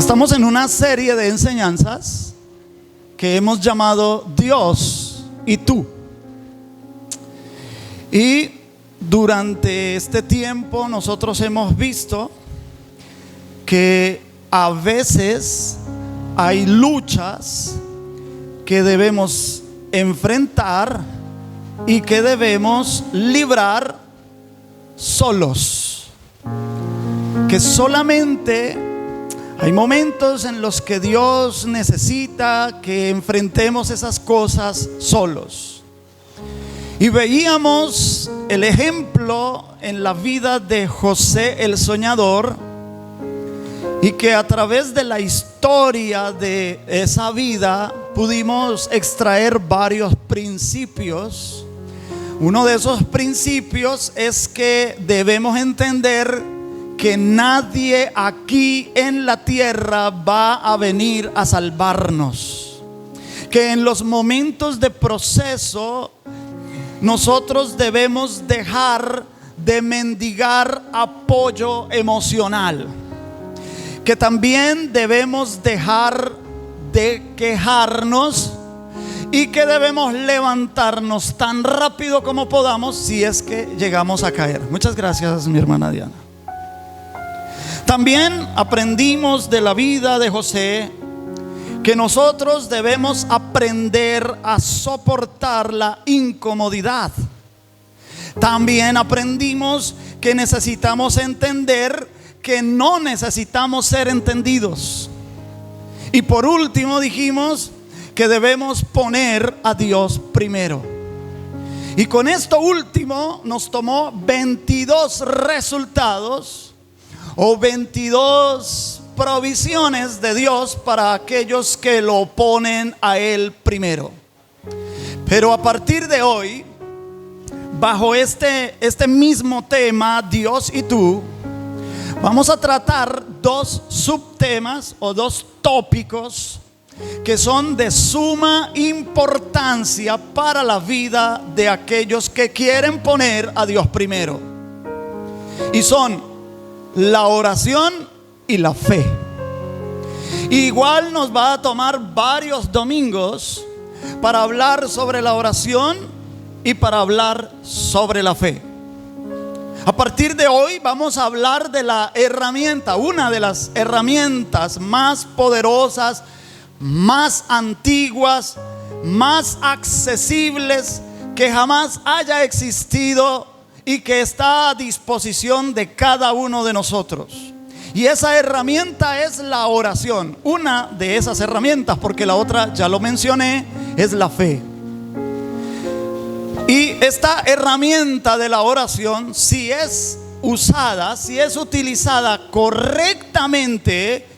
Estamos en una serie de enseñanzas que hemos llamado Dios y tú. Y durante este tiempo nosotros hemos visto que a veces hay luchas que debemos enfrentar y que debemos librar solos. Que solamente hay momentos en los que Dios necesita que enfrentemos esas cosas solos. Y veíamos el ejemplo en la vida de José el soñador, y que a través de la historia de esa vida pudimos extraer varios principios. Uno de esos principios es que debemos entender que nadie aquí en la tierra va a venir a salvarnos. Que en los momentos de proceso nosotros debemos dejar de mendigar apoyo emocional. Que también debemos dejar de quejarnos y que debemos levantarnos tan rápido como podamos si es que llegamos a caer. Muchas gracias, mi hermana Diana. También aprendimos de la vida de José que nosotros debemos aprender a soportar la incomodidad. También aprendimos que necesitamos entender que no necesitamos ser entendidos. Y por último dijimos que debemos poner a Dios primero. Y con esto último nos tomó 22 resultados o 22 provisiones de Dios para aquellos que lo ponen a Él primero. Pero a partir de hoy, bajo este mismo tema, Dios y tú, vamos a tratar dos subtemas o dos tópicos que son de suma importancia para la vida de aquellos que quieren poner a Dios primero. Y son la oración y la fe. Igual nos va a tomar varios domingos para hablar sobre la oración y para hablar sobre la fe. A partir de hoy vamos a hablar de la herramienta, una de las herramientas más poderosas, más antiguas, más accesibles que jamás haya existido y que está a disposición de cada uno de nosotros. Y esa herramienta es la oración. Una de esas herramientas, porque la otra ya lo mencioné, es la fe. Y esta herramienta de la oración, si es usada, si es utilizada correctamente,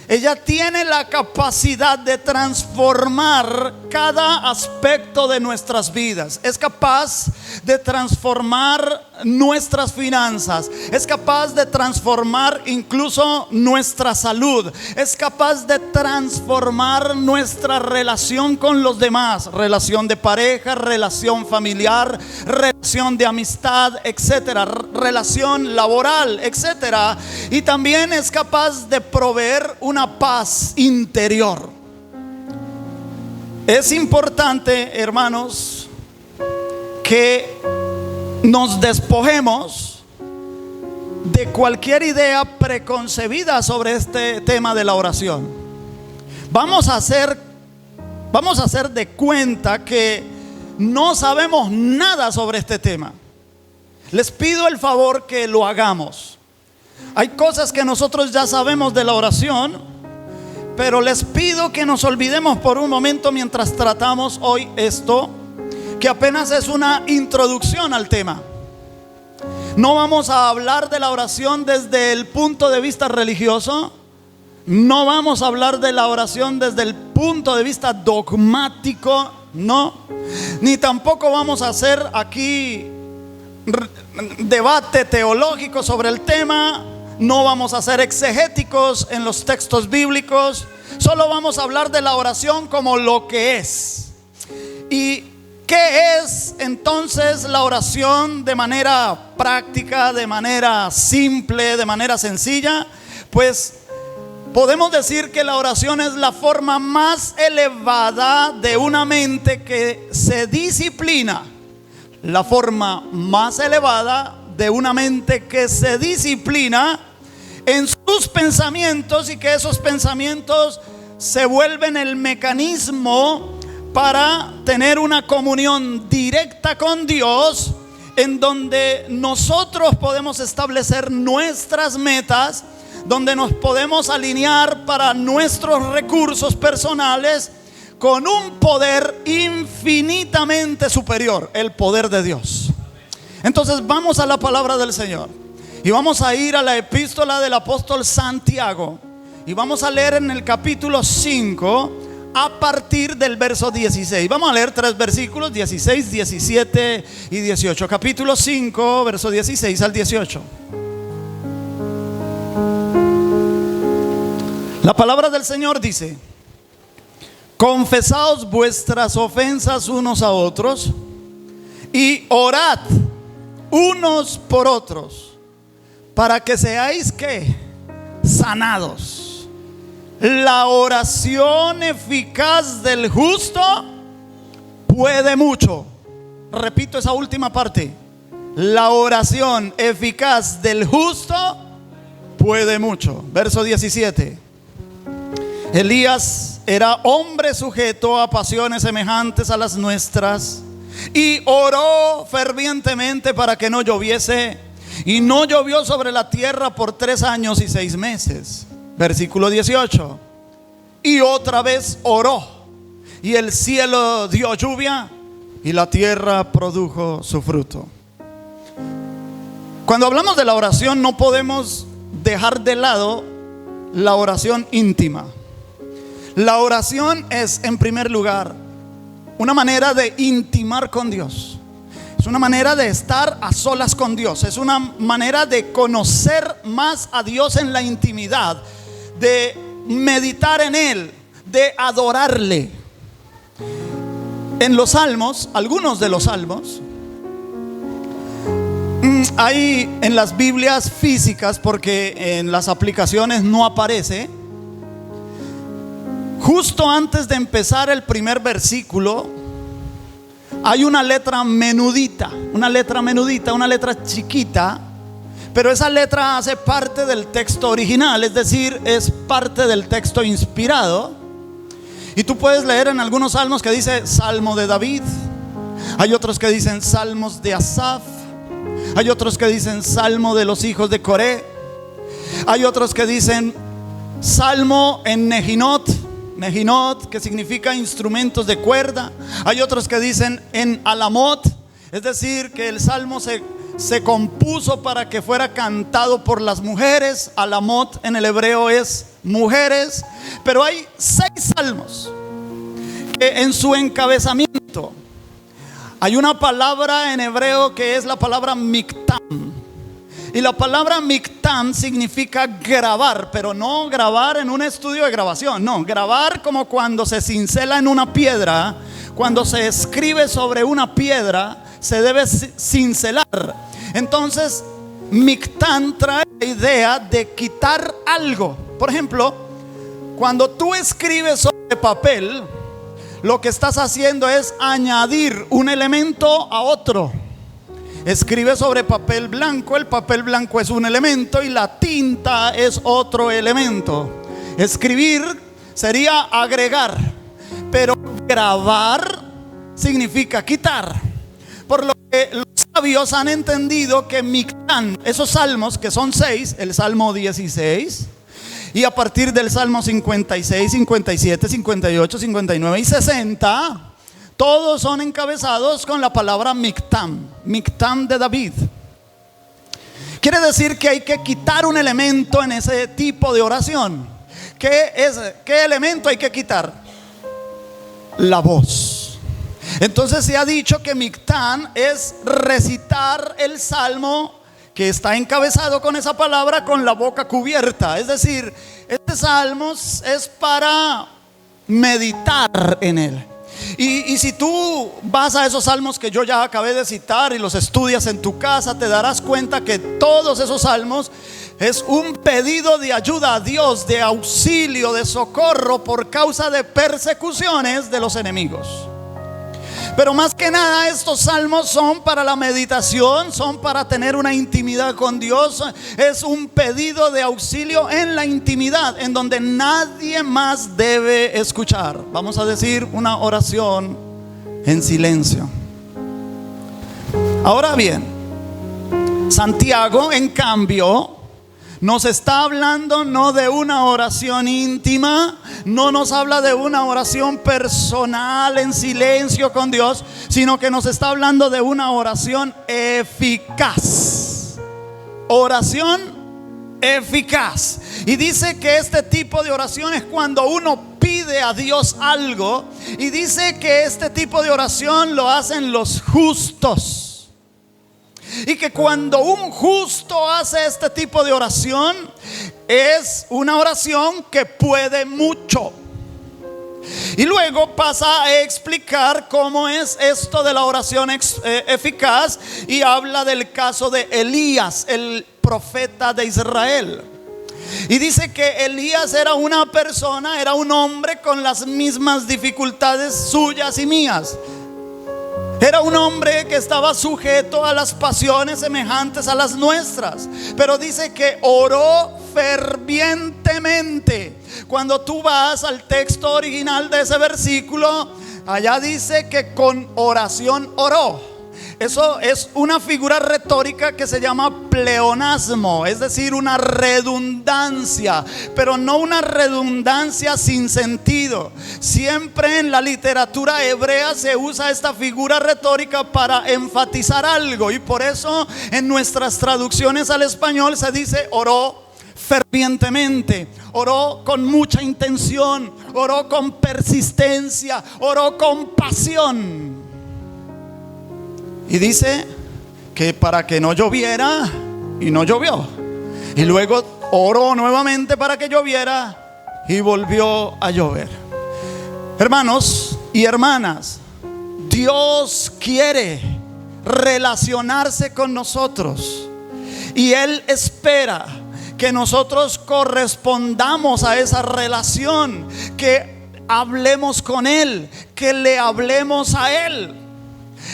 ella tiene la capacidad de transformar cada aspecto de nuestras vidas. Es capaz de transformar nuestras finanzas. Es capaz de transformar incluso nuestra salud. Es capaz de transformar nuestra relación con los demás. Relación de pareja, relación familiar, relación de amistad, etcétera. Relación laboral, etcétera. Y también es capaz de proveer una paz interior. Es importante, hermanos, que nos despojemos de cualquier idea preconcebida sobre este tema de la oración. Vamos a hacer de cuenta que no sabemos nada sobre este tema. Les pido el favor que lo hagamos. Hay cosas que nosotros ya sabemos de la oración, pero les pido que nos olvidemos por un momento mientras tratamos hoy esto, que apenas es una introducción al tema. No vamos a hablar de la oración desde el punto de vista religioso. No vamos a hablar de la oración desde el punto de vista dogmático, no. Ni tampoco vamos a hacer aquí debate teológico sobre el tema. No vamos a ser exegéticos en los textos bíblicos. Solo vamos a hablar de la oración como lo que es. ¿Y qué es entonces la oración de manera práctica, de manera simple, de manera sencilla? Pues Podemos decir que la oración es la forma más elevada de una mente que se disciplina. La forma más elevada de una mente que se disciplina en sus pensamientos, y que esos pensamientos se vuelven el mecanismo para tener una comunión directa con Dios, en donde nosotros podemos establecer nuestras metas, donde nos podemos alinear para nuestros recursos personales con un poder infinitamente superior, el poder de Dios. Entonces vamos a la palabra del Señor y vamos a ir a la epístola del apóstol Santiago, y vamos a leer en el capítulo 5 a partir del verso 16. Vamos a leer 3 versículos, 16, 17 y 18. Capítulo 5, verso 16 al 18. La palabra del Señor dice: confesaos vuestras ofensas unos a otros y orad unos por otros, para que seáis ¿qué? Sanados. La oración eficaz del justo puede mucho. Repito esa última parte. La oración eficaz del justo puede mucho. Verso 17. Elías era hombre sujeto a pasiones semejantes a las nuestras, y oró fervientemente para que no lloviese, y no llovió sobre la tierra por 3 años y 6 meses. Versículo 18. Y otra vez oró, y el cielo dio lluvia, y la tierra produjo su fruto. Cuando hablamos de la oración, no podemos dejar de lado la oración íntima. La oración es, en primer lugar, una manera de intimar con Dios. Es una manera de estar a solas con Dios. Es una manera de conocer más a Dios en la intimidad, de meditar en Él, de adorarle. En los salmos, algunos de los salmos, hay en las Biblias físicas, porque en las aplicaciones no aparece. Justo antes de empezar el primer versículo, hay una letra menudita, una letra chiquita, pero esa letra hace parte del texto original, es decir, es parte del texto inspirado. Y tú puedes leer en algunos salmos que dice Salmo de David, hay otros que dicen Salmos de Asaf, hay otros que dicen Salmo de los hijos de Coré, hay otros que dicen Salmo en Nehinot, que significa instrumentos de cuerda. Hay otros que dicen en Alamot, es decir, que el salmo se compuso para que fuera cantado por las mujeres. Alamot en el hebreo es mujeres. Pero hay 6 salmos que en su encabezamiento hay una palabra en hebreo que es la palabra miktam. Y la palabra miktam significa grabar, pero no grabar en un estudio de grabación, no, grabar como cuando se cincela en una piedra. Cuando se escribe sobre una piedra, se debe cincelar. Entonces, miktam trae la idea de quitar algo. Por ejemplo, cuando tú escribes sobre papel, lo que estás haciendo es añadir un elemento a otro. Escribe sobre papel blanco, el papel blanco es un elemento y la tinta es otro elemento. Escribir sería agregar, pero grabar significa quitar. Por lo que los sabios han entendido que miktam, esos salmos que son 6, el Salmo 16, y a partir del Salmo 56, 57, 58, 59 y 60, todos son encabezados con la palabra miktam, miktam de David. Quiere decir que hay que quitar un elemento en ese tipo de oración. ¿Qué elemento hay que quitar? La voz. Entonces se ha dicho que miktam es recitar el salmo que está encabezado con esa palabra con la boca cubierta. Es decir, este salmo es para meditar en él. Y si tú vas a esos salmos que yo ya acabé de citar y los estudias en tu casa, te darás cuenta que todos esos salmos Es un pedido de ayuda a Dios, de auxilio, de socorro por causa de persecuciones de los enemigos. Pero más que nada estos salmos son para la meditación, son para tener una intimidad con Dios. Es un pedido de auxilio en la intimidad, en donde nadie más debe escuchar. Vamos a decir una oración en silencio. Ahora bien, Santiago, en cambio, nos está hablando no de una oración íntima, no nos habla de una oración personal en silencio con Dios, sino que nos está hablando de una oración eficaz. Oración eficaz. Y dice que este tipo de oración es cuando uno pide a Dios algo, y dice que este tipo de oración lo hacen los justos. Y que cuando un justo hace este tipo de oración, es una oración que puede mucho. Y luego pasa a explicar cómo es esto de la oración eficaz, y habla del caso de Elías, el profeta de Israel. Y dice que Elías era una persona, era un hombre con las mismas dificultades suyas y mías. Era un hombre que estaba sujeto a las pasiones semejantes a las nuestras. Pero dice que oró fervientemente. Cuando tú vas al texto original de ese versículo, allá dice que con oración oró. Eso es una figura retórica que se llama pleonasmo, es decir, una redundancia, pero no una redundancia sin sentido. Siempre en la literatura hebrea se usa esta figura retórica para enfatizar algo, y por eso en nuestras traducciones al español se dice oró fervientemente, oró con mucha intención, oró con persistencia, oró con pasión. Y dice que para que no lloviera, y no llovió. Y luego oró nuevamente para que lloviera, y volvió a llover. Hermanos y hermanas, Dios quiere relacionarse con nosotros, y Él espera que nosotros correspondamos a esa relación, que hablemos con Él, que le hablemos a Él.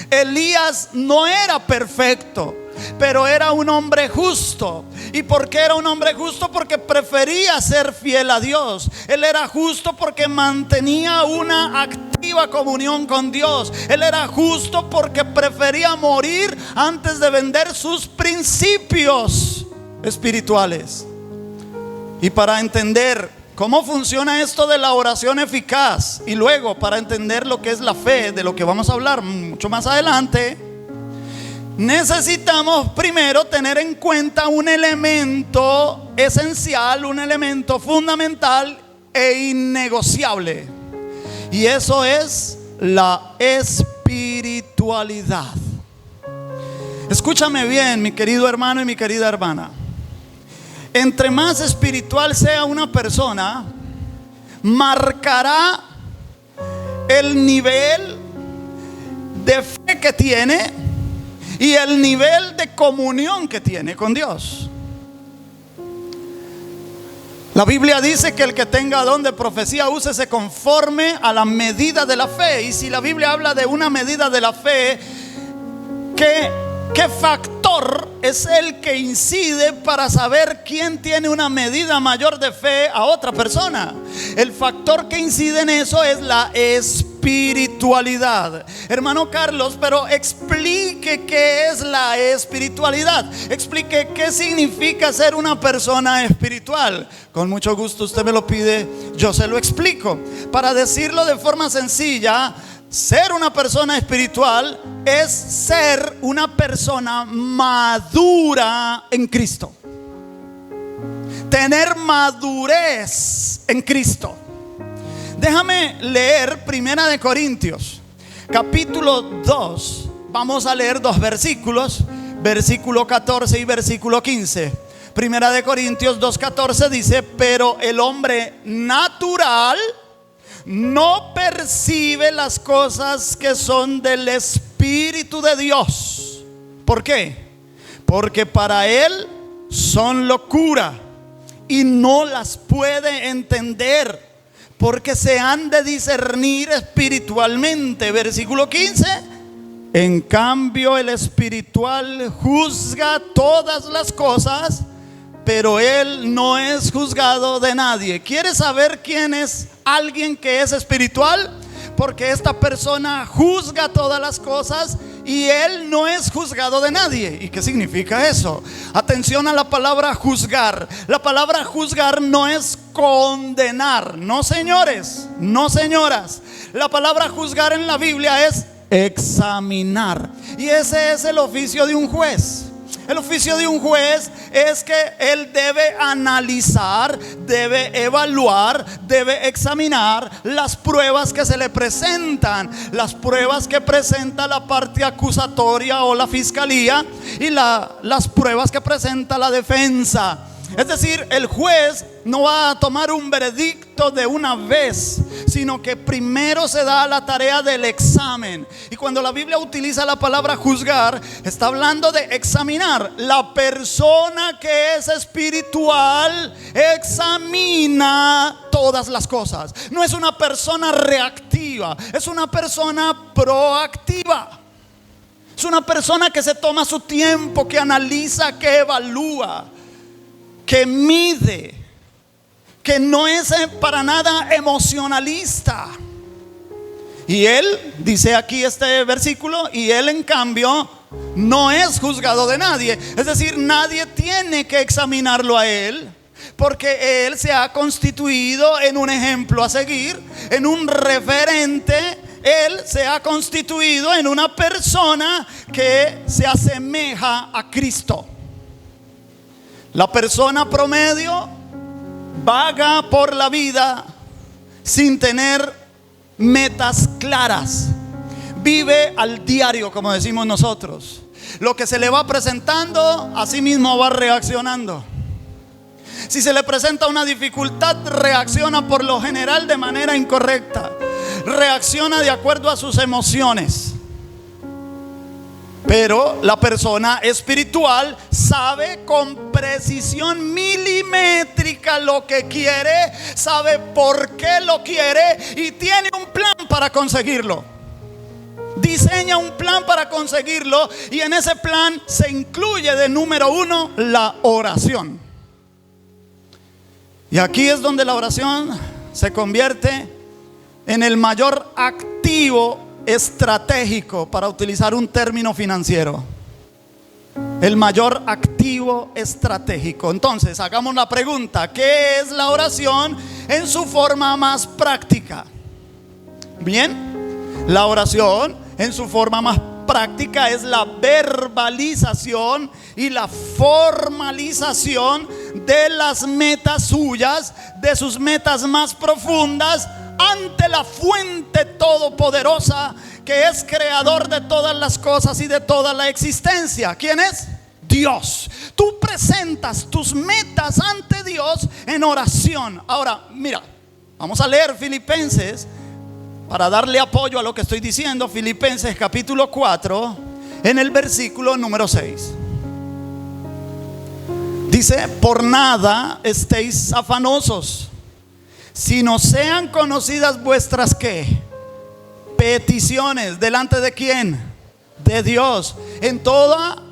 Elías no era perfecto, pero era un hombre justo. ¿Y por qué era un hombre justo? Porque prefería ser fiel a Dios. Él era justo porque mantenía una activa comunión con Dios. Él era justo porque prefería morir antes de vender sus principios espirituales. Y para entender cómo funciona esto de la oración eficaz, y luego para entender lo que es la fe, de lo que vamos a hablar mucho más adelante, necesitamos primero tener en cuenta un elemento esencial, un elemento fundamental e innegociable. Y eso es la espiritualidad. Escúchame bien, mi querido hermano y mi querida hermana. Entre más espiritual sea una persona, marcará el nivel de fe que tiene y el nivel de comunión que tiene con Dios. La Biblia dice que el que tenga don de profecía, úsese conforme a la medida de la fe. Y si la Biblia habla de una medida de la fe, ¿qué factor es el que incide para saber quién tiene una medida mayor de fe a otra persona? El factor que incide en eso es la espiritualidad. Hermano Carlos, pero explique qué es la espiritualidad. Explique qué significa ser una persona espiritual. Con mucho gusto, usted me lo pide, yo se lo explico. Para decirlo de forma sencilla, ser una persona espiritual es ser una persona madura en Cristo. Tener madurez en Cristo. Déjame leer 1 Corintios capítulo 2. Vamos a leer dos versículos, versículo 14 y versículo 15. 1 Corintios 2:14 dice: pero el hombre natural no percibe las cosas que son del Espíritu de Dios. ¿Por qué? Porque para él son locura y no las puede entender, porque se han de discernir espiritualmente. Versículo 15. En cambio, el espiritual juzga todas las cosas, pero él no es juzgado de nadie. ¿Quieres saber quién es alguien que es espiritual? Porque esta persona juzga todas las cosas y él no es juzgado de nadie. ¿Y qué significa eso? Atención a la palabra juzgar. La palabra juzgar no es condenar. No, señores, no, señoras. La palabra juzgar en la Biblia es examinar. Y ese es el oficio de un juez. El oficio de un juez es que él debe analizar, debe evaluar, debe examinar las pruebas que se le presentan, las pruebas que presenta la parte acusatoria o la fiscalía y las pruebas que presenta la defensa. Es decir, el juez no va a tomar un veredicto de una vez, sino que primero se da la tarea del examen. Y cuando la Biblia utiliza la palabra juzgar, está hablando de examinar. La persona que es espiritual examina todas las cosas. No es una persona reactiva, es una persona proactiva. Es una persona que se toma su tiempo, que analiza, que evalúa, que mide, que no es para nada emocionalista. Y él, dice aquí este versículo, y él en cambio no es juzgado de nadie. Es decir, nadie tiene que examinarlo a él, porque él se ha constituido en un ejemplo a seguir, en un referente. Él se ha constituido en una persona que se asemeja a Cristo. La persona promedio vaga por la vida sin tener metas claras. Vive al diario, como decimos nosotros. Lo que se le va presentando, así mismo va reaccionando. Si se le presenta una dificultad, reacciona por lo general de manera incorrecta. Reacciona de acuerdo a sus emociones. Pero la persona espiritual sabe con precisión milimétrica lo que quiere, sabe por qué lo quiere y tiene un plan para conseguirlo. Diseña un plan para conseguirlo, y en ese plan se incluye de número 1 la oración. Y aquí es donde la oración se convierte en el mayor activo estratégico, para utilizar un término financiero. El mayor activo estratégico. Entonces, hagamos la pregunta: ¿qué es la oración en su forma más práctica? Bien, la oración en su forma más práctica es la verbalización y la formalización de las metas suyas, de sus metas más profundas, ante la fuente todopoderosa que es creador de todas las cosas y de toda la existencia. ¿Quién es? Dios. Tú presentas tus metas ante Dios en oración. Ahora, mira, vamos a leer Filipenses para darle apoyo a lo que estoy diciendo. Filipenses capítulo 4, en el versículo número 6. Dice: por nada estéis afanosos, sino sean conocidas vuestras ¿qué? Peticiones. ¿Delante de quién? De Dios. En toda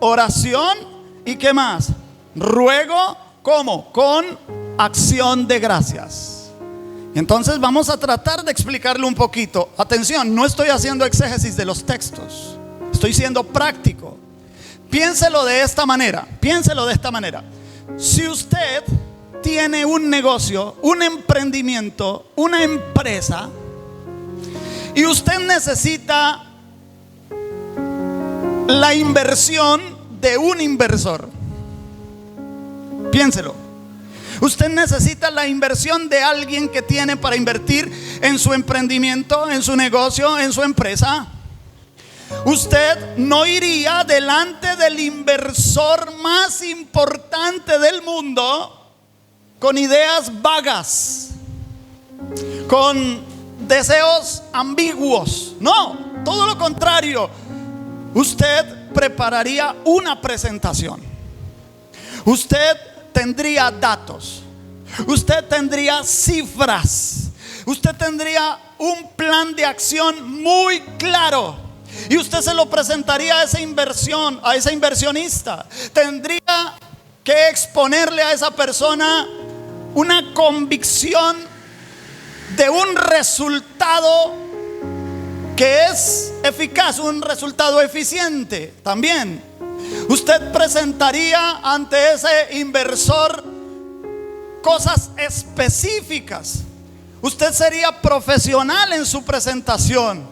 oración y ¿qué más? Ruego. ¿Cómo? Con acción de gracias. Entonces vamos a tratar de explicarle un poquito. Atención, no estoy haciendo exégesis de los textos, estoy siendo práctico. Piénselo de esta manera. Piénselo de esta manera. Si usted tiene un negocio, un emprendimiento, una empresa, y usted necesita la inversión de un inversor, piénselo. Usted necesita la inversión de alguien que tiene para invertir en su emprendimiento, en su negocio, en su empresa. Usted no iría delante del inversor más importante del mundo con ideas vagas, con deseos ambiguos. No, todo lo contrario. Usted prepararía una presentación. usted tendría datos, usted tendría cifras, usted tendría un plan de acción muy claro y usted se lo presentaría a esa inversionista. Tendría que exponerle a esa persona una convicción de un resultado que es eficaz, un resultado eficiente también. Usted presentaría ante ese inversor cosas específicas. Usted sería profesional en su presentación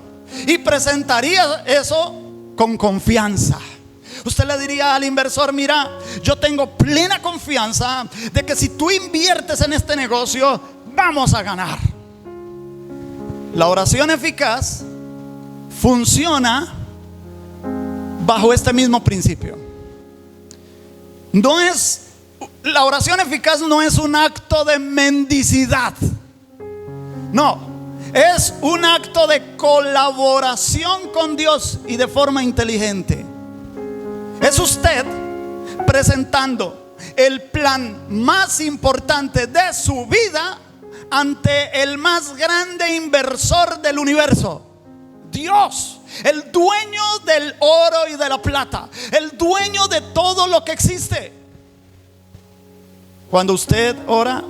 y presentaría eso con confianza. Usted le diría al inversor: mira, yo tengo plena confianza de que si tú inviertes en este negocio, vamos a ganar. La oración eficaz funciona bajo este mismo principio. La oración eficaz no es un acto de mendicidad. No, es un acto de colaboración con Dios y de forma inteligente. Es usted presentando el plan más importante de su vida ante el más grande inversor del universo, Dios, el dueño del oro y de la plata, el dueño de todo lo que existe. Cuando usted ora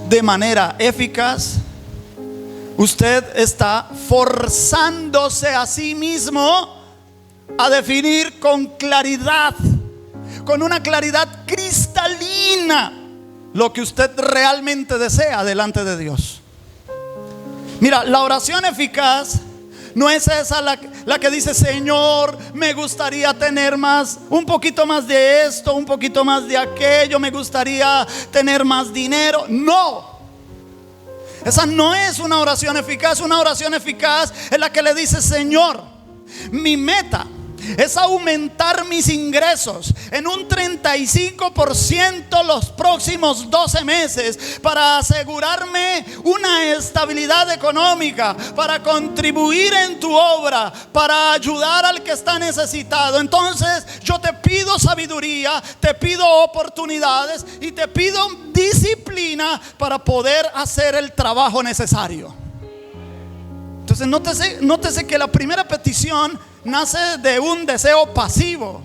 de manera eficaz, usted está forzándose a sí mismo a definir con claridad, con una claridad cristalina, lo que usted realmente desea delante de Dios. Mira, la oración eficaz no es esa la que dice: Señor, me gustaría tener más, un poquito más de esto, un poquito más de aquello, me gustaría tener más dinero. No, esa no es una oración eficaz. Una oración eficaz es la que le dice: Señor, mi meta es aumentar mis ingresos en un 35% los próximos 12 meses para asegurarme una estabilidad económica, para contribuir en tu obra, para ayudar al que está necesitado. Entonces yo te pido sabiduría, te pido oportunidades y te pido disciplina para poder hacer el trabajo necesario. Entonces nótese que la primera petición nace de un deseo pasivo.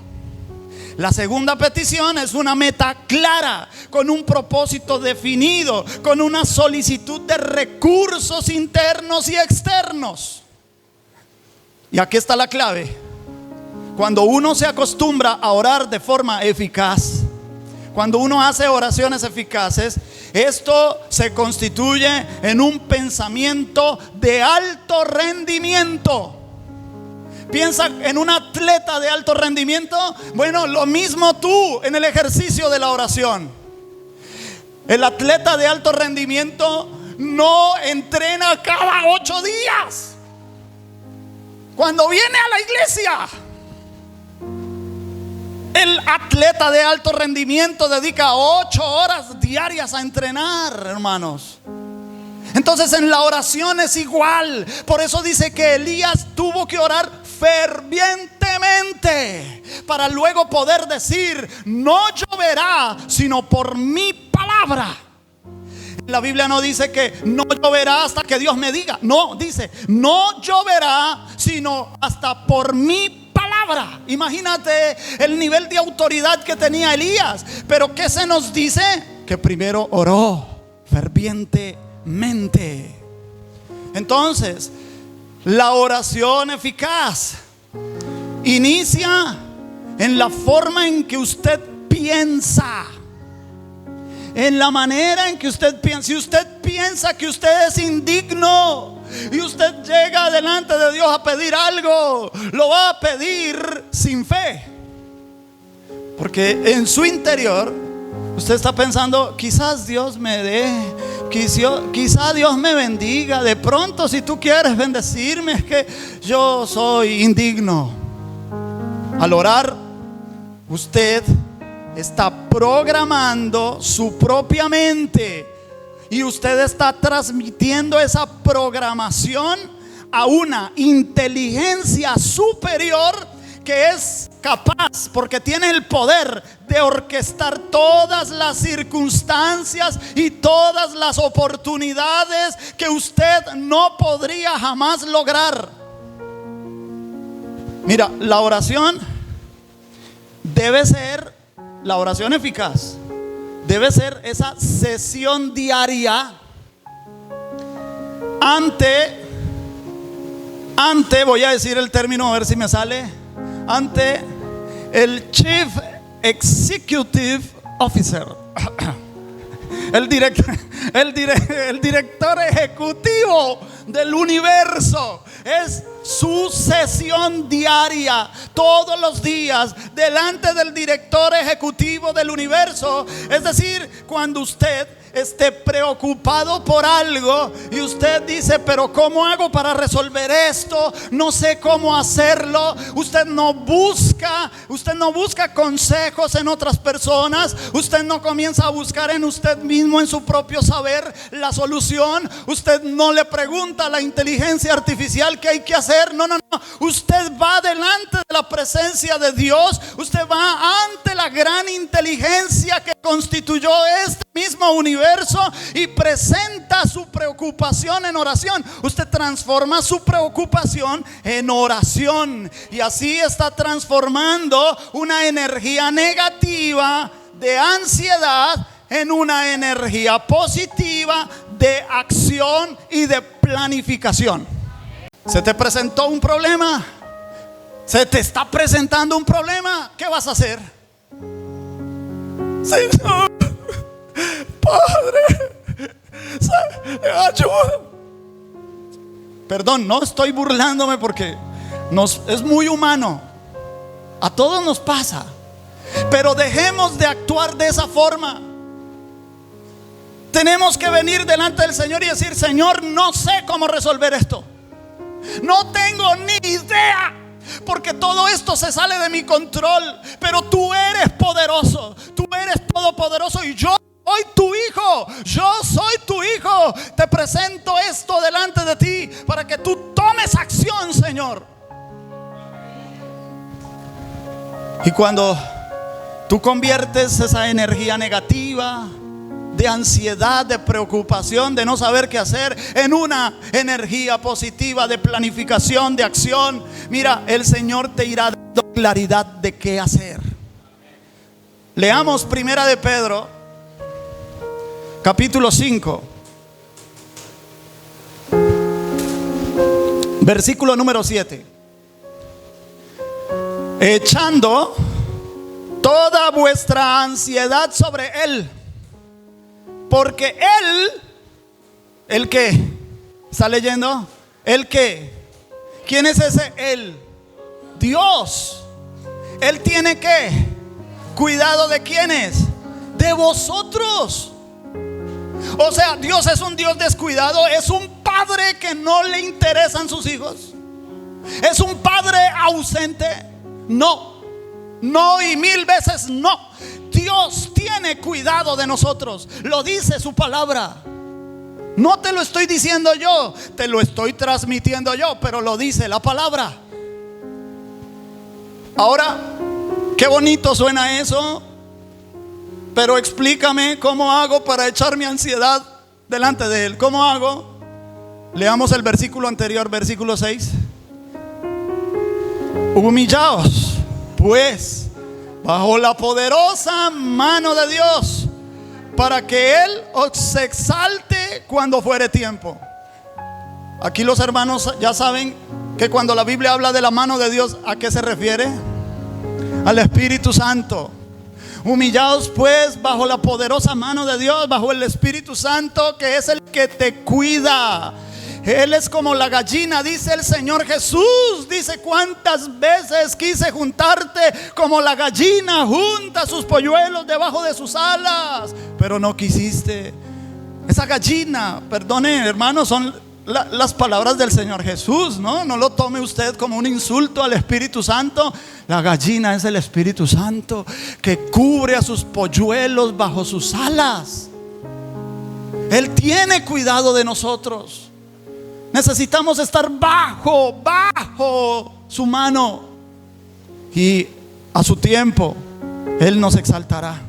La segunda petición es una meta clara, con un propósito definido, con una solicitud de recursos internos y externos. Y aquí está la clave. Cuando uno se acostumbra a orar de forma eficaz, cuando uno hace oraciones eficaces, esto se constituye en un pensamiento de alto rendimiento. Piensa en un atleta de alto rendimiento. Bueno, lo mismo tú en el ejercicio de la oración. El atleta de alto rendimiento no entrena cada 8 días. Cuando viene a la iglesia, el atleta de alto rendimiento dedica 8 horas diarias a entrenar, hermanos. Entonces en la oración es igual. Por eso dice que Elías tuvo que orar fervientemente para luego poder decir: no lloverá sino por mi palabra. La Biblia no dice que no lloverá hasta que Dios me diga. No, dice: no lloverá sino hasta por mi palabra. Imagínate el nivel de autoridad que tenía Elías. Pero ¿qué se nos dice? Que primero oró fervientemente. Entonces, la oración eficaz inicia en la forma en que usted piensa, en la manera en que usted piensa. Si usted piensa que usted es indigno y usted llega delante de Dios a pedir algo, lo va a pedir sin fe, porque en su interior usted está pensando: quizás Dios me dé, quizá Dios me bendiga. De pronto, si tú quieres bendecirme, es que yo soy indigno. Al orar, usted está programando su propia mente y usted está transmitiendo esa programación a una inteligencia superior que es capaz, porque tiene el poder de orquestar todas las circunstancias y todas las oportunidades que usted no podría jamás lograr. Mira, la oración debe ser, la oración eficaz debe ser esa sesión diaria ante, voy a decir el término a ver si me sale, ante el Chief Executive Officer, el director ejecutivo del universo. Es su sesión diaria, todos los días, delante del director ejecutivo del universo. Es decir, cuando usted esté preocupado por algo y usted dice: pero ¿cómo hago para resolver esto? No sé cómo hacerlo. Usted no busca consejos en otras personas. Usted no comienza a buscar en usted mismo, en su propio saber, la solución. Usted no le pregunta a la inteligencia artificial qué hay que hacer. No. Usted va delante de la presencia de Dios. Usted va ante la gran inteligencia que constituyó este mismo universo y presenta su preocupación en oración. Usted transforma su preocupación en oración y así está transformando una energía negativa de ansiedad en una energía positiva de acción y de planificación. ¿Se te presentó un problema? ¿Se te está presentando un problema? ¿Qué vas a hacer? Señor, Padre, ayuda. Perdón, no estoy burlándome porque es muy humano. A todos nos pasa. Pero dejemos de actuar de esa forma. Tenemos que venir delante del Señor y decir: Señor, no sé cómo resolver esto. No tengo ni idea, porque todo esto se sale de mi control. Pero tú eres poderoso, tú eres todopoderoso y yo soy tu hijo. Yo soy tu hijo. Te presento esto delante de ti para que tú tomes acción, Señor. Y cuando tú conviertes esa energía negativa de ansiedad, de preocupación, de no saber qué hacer, en una energía positiva de planificación, de acción, mira, el Señor te irá dando claridad de qué hacer. Leamos Primera de Pedro, capítulo 5, versículo número 7. Echando toda vuestra ansiedad sobre Él, porque ¿el qué? ¿Está leyendo? ¿El qué? ¿Quién es ese Él? Dios. Él tiene ¿qué? Cuidado de quiénes, de vosotros. O sea, Dios es un Dios descuidado. Es un padre que no le interesan sus hijos. Es un padre ausente. No y 1000 veces no. Dios tiene cuidado de nosotros. Lo dice su palabra. No te lo estoy diciendo yo, te lo estoy transmitiendo yo, pero lo dice la palabra. Ahora, qué bonito suena eso, pero explícame cómo hago para echar mi ansiedad delante de Él. ¿Cómo hago? Leamos el versículo anterior, versículo 6. Humillaos, pues, bajo la poderosa mano de Dios, para que Él os exalte cuando fuere tiempo. Aquí los hermanos ya saben que cuando la Biblia habla de la mano de Dios, ¿a qué se refiere? Al Espíritu Santo. Humillaos pues bajo la poderosa mano de Dios, bajo el Espíritu Santo, que es el que te cuida. Él es como la gallina, dice el Señor Jesús. Dice: cuántas veces quise juntarte como la gallina junta sus polluelos debajo de sus alas, pero no quisiste. Esa gallina, perdone hermanos, son las palabras del Señor Jesús, ¿no? No lo tome usted como un insulto al Espíritu Santo. La gallina es el Espíritu Santo que cubre a sus polluelos bajo sus alas. Él tiene cuidado de nosotros. Necesitamos estar bajo su mano. y a su tiempo Él nos exaltará.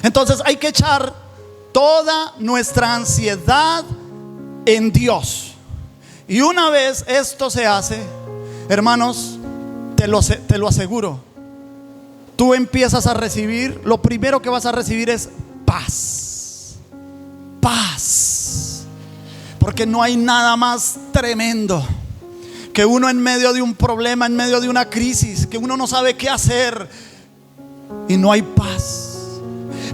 Entonces hay que echar toda nuestra ansiedad en Dios. Y una vez esto se hace, hermanos, te lo aseguro, tú empiezas a recibir, lo primero que vas a recibir es paz. Paz. Porque no hay nada más tremendo que uno en medio de un problema, en medio de una crisis, que uno no sabe qué hacer y no hay paz.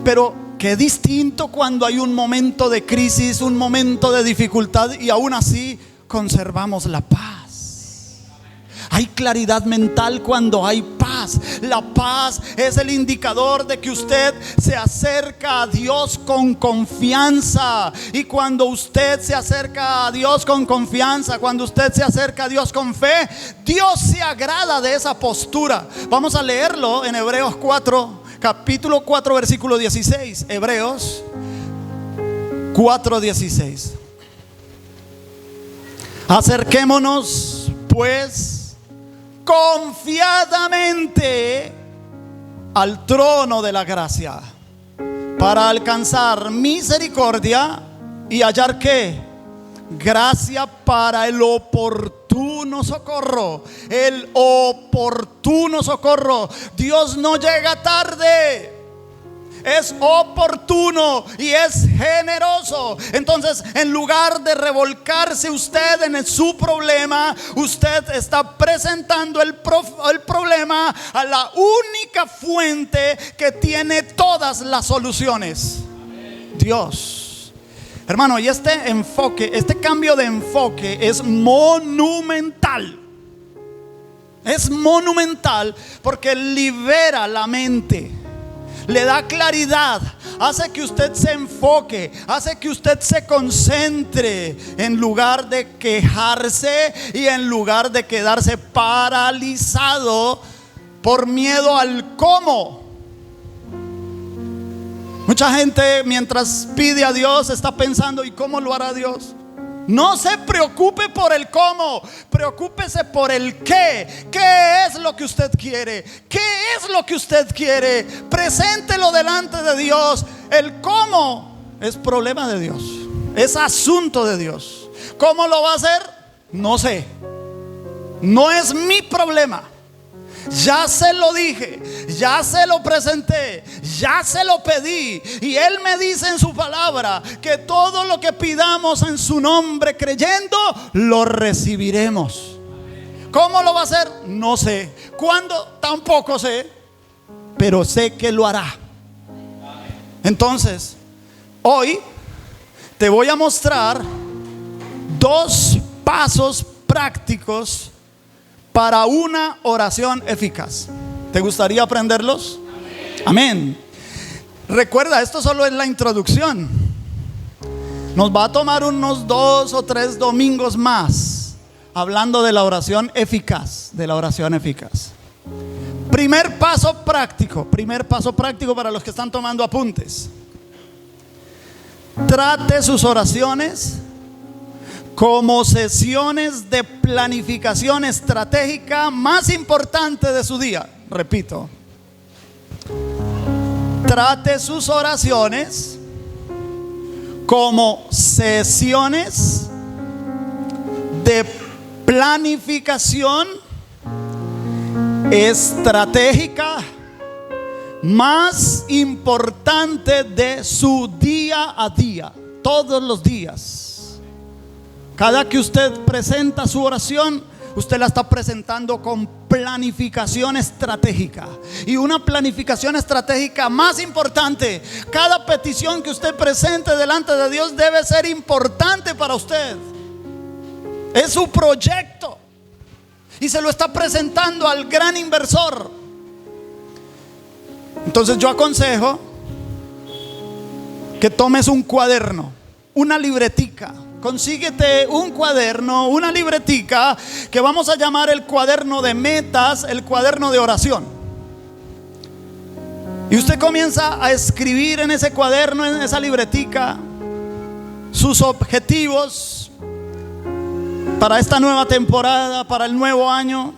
Pero qué distinto cuando hay un momento de crisis, un momento de dificultad y aún así conservamos la paz. Hay claridad mental cuando hay paz. La paz es el indicador de que usted se acerca a Dios con confianza. Y cuando usted se acerca a Dios con confianza, cuando usted se acerca a Dios con fe, Dios se agrada de esa postura. Vamos a leerlo en Hebreos 4, capítulo 4, versículo 16. Hebreos 4:16. Acerquémonos pues confiadamente al trono de la gracia para alcanzar misericordia y hallar ¿qué? Gracia para el oportuno socorro. El oportuno socorro. Dios no llega tarde, es oportuno y es generoso. Entonces, en lugar de revolcarse usted en su problema, usted está presentando el problema a la única fuente que tiene todas las soluciones: Dios. Hermano, y este enfoque, este cambio de enfoque es monumental. Es monumental porque libera la mente, le da claridad, hace que usted se enfoque, hace que usted se concentre en lugar de quejarse y en lugar de quedarse paralizado por miedo al cómo. Mucha gente mientras pide a Dios está pensando: ¿y cómo lo hará Dios? No se preocupe por el cómo, preocúpese por el qué. ¿Qué es lo que usted quiere? ¿Qué es lo que usted quiere? Preséntelo delante de Dios. El cómo es problema de Dios, es asunto de Dios. ¿Cómo lo va a hacer? No sé. No es mi problema. Ya se lo dije, ya se lo presenté, ya se lo pedí. Y Él me dice en su palabra que todo lo que pidamos en su nombre creyendo, lo recibiremos. ¿Cómo lo va a hacer? No sé. ¿Cuándo? Tampoco sé. Pero sé que lo hará. Entonces, hoy te voy a mostrar 2 pasos prácticos para una oración eficaz. ¿Te gustaría aprenderlos? Amén. Recuerda, esto solo es la introducción. Nos va a tomar unos 2 o 3 domingos más hablando de la oración eficaz. De la oración eficaz. Primer paso práctico para los que están tomando apuntes. Trate sus oraciones como sesiones de planificación estratégica más importante de su día. Repito, trate sus oraciones como sesiones de planificación estratégica más importante de su día a día, todos los días. Cada que usted presenta su oración, usted la está presentando con planificación estratégica. Y una planificación estratégica más importante. Cada petición que usted presente delante de Dios debe ser importante para usted. Es su proyecto y se lo está presentando al gran inversor. Entonces yo aconsejo que tomes un cuaderno, una libretica. Consíguete un cuaderno, una libretica que vamos a llamar el cuaderno de metas, el cuaderno de oración. Y usted comienza a escribir en ese cuaderno, en esa libretica, sus objetivos para esta nueva temporada, para el nuevo año.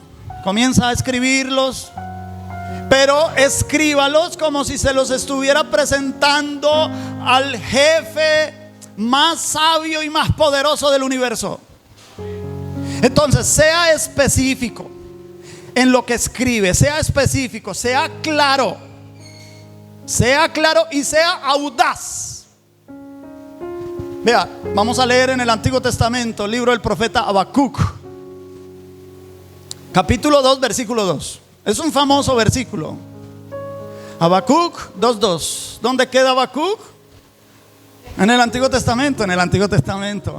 comienza a escribirlos, pero escríbalos como si se los estuviera presentando al jefe más sabio y más poderoso del universo. Entonces, sea específico en lo que escribe, sea específico, sea claro y sea audaz. Vea, vamos a leer en el Antiguo Testamento, libro del profeta Habacuc, capítulo 2, versículo 2. Es un famoso versículo. Habacuc 2:2. ¿Dónde queda Habacuc? En el Antiguo Testamento, en el Antiguo Testamento.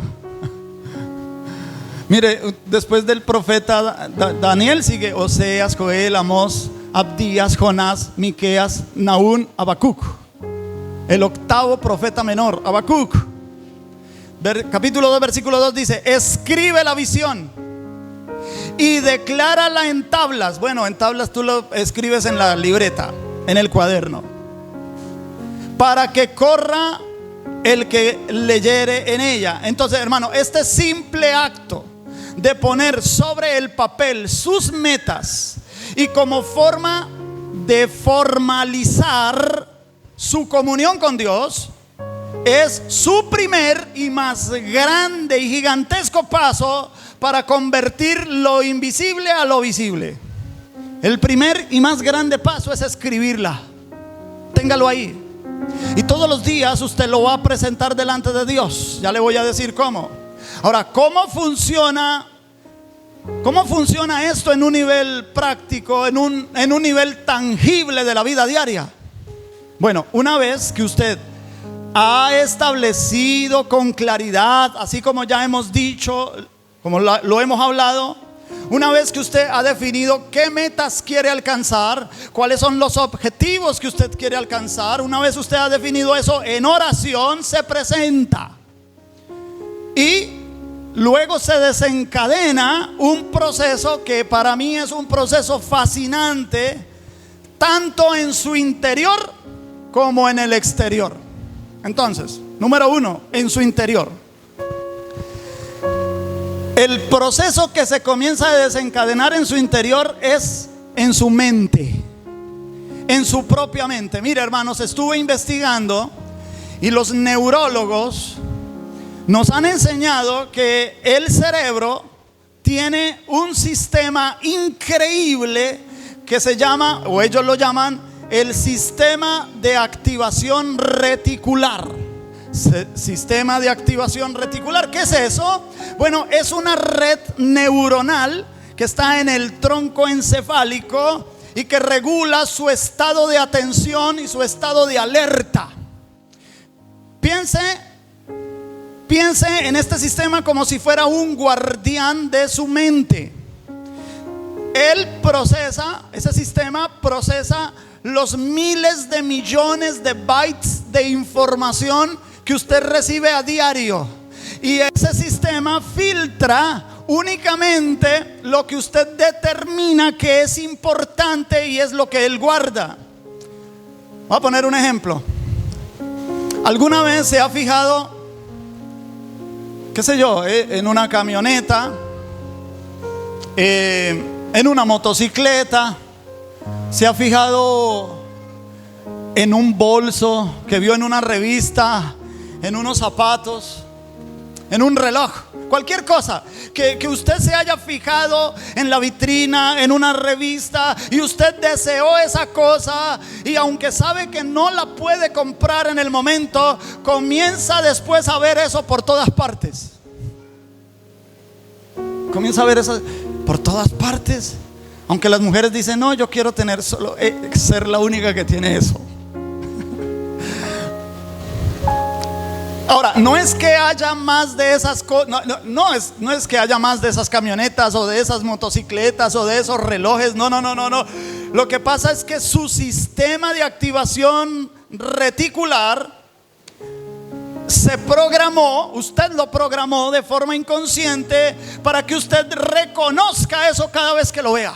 Mire, después del profeta Daniel sigue Oseas, Joel, Amós, Abdías, Jonás, Miqueas, Nahum, Habacuc. El octavo profeta menor, Habacuc. Capítulo 2, versículo 2 dice: escribe la visión y declárala en tablas. Bueno, en tablas tú lo escribes en la libreta, en el cuaderno, para que corra el que leyere en ella. Entonces, hermano, este simple acto de poner sobre el papel sus metas y como forma de formalizar su comunión con Dios es su primer y más grande y gigantesco paso para convertir lo invisible a lo visible. El primer y más grande paso es escribirla. Téngalo ahí. Y todos los días usted lo va a presentar delante de Dios. Ya le voy a decir cómo. Ahora, ¿cómo funciona esto en un nivel práctico, en un nivel tangible de la vida diaria? Bueno, una vez que usted ha establecido con claridad, así como ya hemos dicho, como lo hemos hablado, una vez que usted ha definido qué metas quiere alcanzar, cuáles son los objetivos que usted quiere alcanzar, una vez usted ha definido eso, en oración se presenta y luego se desencadena un proceso que para mí es un proceso fascinante, tanto en su interior como en el exterior. Entonces, número 1, en su interior. El proceso que se comienza a desencadenar en su interior es en su mente, en su propia mente. Mire, hermanos, estuve investigando y los neurólogos nos han enseñado que el cerebro tiene un sistema increíble que se llama, o ellos lo llaman, el sistema de activación reticular. Sistema de activación reticular, ¿qué es eso? Bueno, es una red neuronal que está en el tronco encefálico y que regula su estado de atención y su estado de alerta. Piense en este sistema como si fuera un guardián de su mente. Ese sistema procesa los miles de millones de bytes de información que usted recibe a diario, y ese sistema filtra únicamente lo que usted determina que es importante y es lo que él guarda. Voy a poner un ejemplo. ¿Alguna vez se ha fijado, qué sé yo, en una camioneta, en una motocicleta? ¿Se ha fijado en un bolso que vio en una revista, en unos zapatos, en un reloj? Cualquier cosa que usted se haya fijado en la vitrina, en una revista, y usted deseó esa cosa, y aunque sabe que no la puede comprar en el momento, comienza después a ver eso por todas partes. Comienza a ver eso por todas partes. Aunque las mujeres dicen: no, yo quiero tener solo ser la única que tiene eso. Ahora, no es que haya más de esas cosas, no es que haya más de esas camionetas o de esas motocicletas o de esos relojes, no. Lo que pasa es que su sistema de activación reticular se programó, usted lo programó de forma inconsciente para que usted reconozca eso cada vez que lo vea.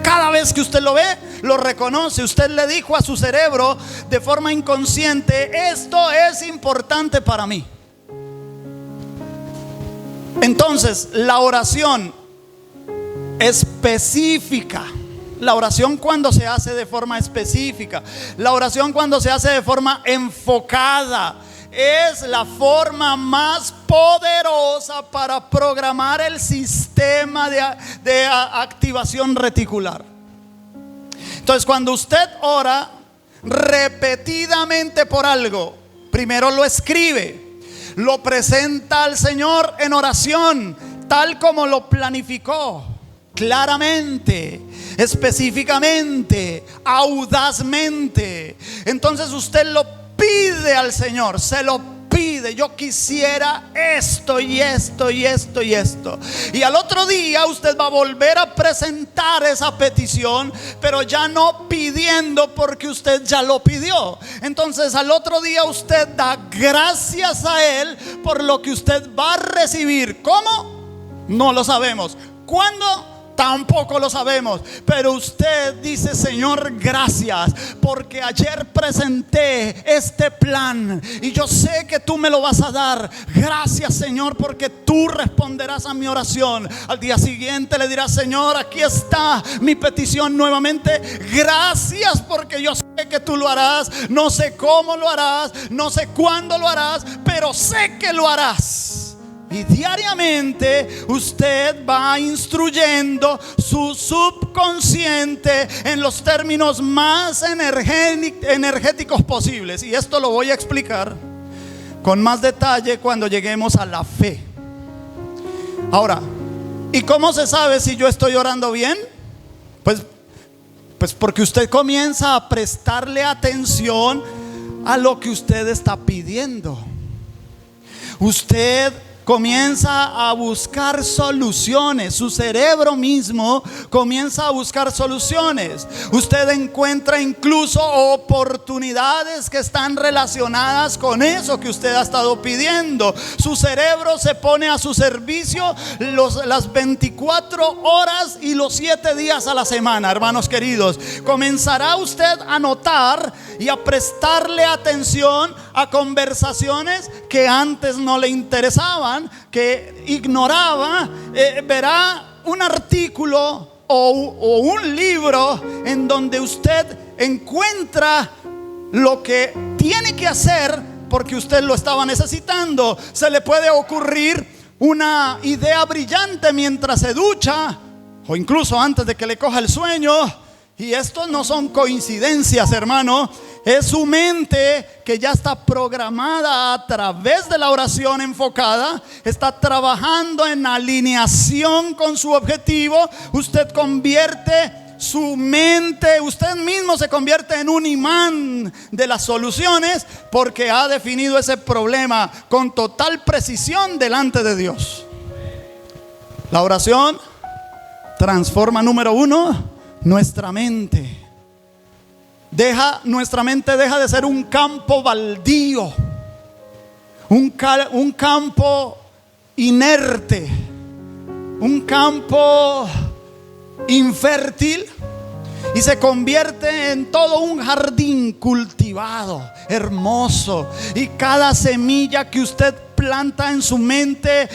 Cada vez que usted lo ve, lo reconoce. Usted le dijo a su cerebro de forma inconsciente: esto es importante para mí. Entonces, la oración es específica. La oración cuando se hace de forma específica, la oración cuando se hace de forma enfocada, es la forma más poderosa para programar el sistema de activación reticular. Entonces, cuando usted ora repetidamente por algo, primero lo escribe, lo presenta al Señor en oración, tal como lo planificó, claramente, específicamente, audazmente. Entonces usted lo pide al Señor, se lo pide: yo quisiera esto y esto y esto y esto. Y al otro día usted va a volver a presentar esa petición, pero ya no pidiendo porque usted ya lo pidió. Entonces al otro día usted da gracias a Él por lo que usted va a recibir. ¿Cómo? No lo sabemos. ¿Cuándo? Tampoco lo sabemos, pero usted dice: Señor, gracias porque ayer presenté este plan y yo sé que tú me lo vas a dar. Gracias, Señor, porque tú responderás a mi oración. Al día siguiente le dirás: Señor, aquí está mi petición nuevamente. Gracias porque yo sé que tú lo harás. No sé cómo lo harás, no sé cuándo lo harás, pero sé que lo harás. Y diariamente usted va instruyendo su subconsciente en los términos más energéticos posibles. Y esto lo voy a explicar con más detalle cuando lleguemos a la fe. Ahora, ¿y cómo se sabe si yo estoy orando bien? Pues porque usted comienza a prestarle atención a lo que usted está pidiendo. Usted comienza a buscar soluciones. Su cerebro mismo comienza a buscar soluciones. Usted encuentra incluso oportunidades que están relacionadas con eso que usted ha estado pidiendo. Su cerebro se pone a su servicio las 24 horas y los 7 días a la semana, hermanos queridos. Comenzará usted a notar y a prestarle atención a conversaciones que antes no le interesaban, que ignoraba. Verá un artículo o un libro en donde usted encuentra lo que tiene que hacer porque usted lo estaba necesitando. Se le puede ocurrir una idea brillante mientras se ducha o incluso antes de que le coja el sueño. Y esto no son coincidencias, hermano. Es su mente que ya está programada a través de la oración enfocada. Está trabajando en alineación con su objetivo. Usted convierte su mente, usted mismo se convierte en un imán de las soluciones porque ha definido ese problema con total precisión delante de Dios. La oración transforma, número 1, nuestra mente. Nuestra mente deja de ser un campo baldío, un campo inerte, un campo infértil, y se convierte en todo un jardín cultivado, hermoso. Y cada semilla que usted planta en su mente,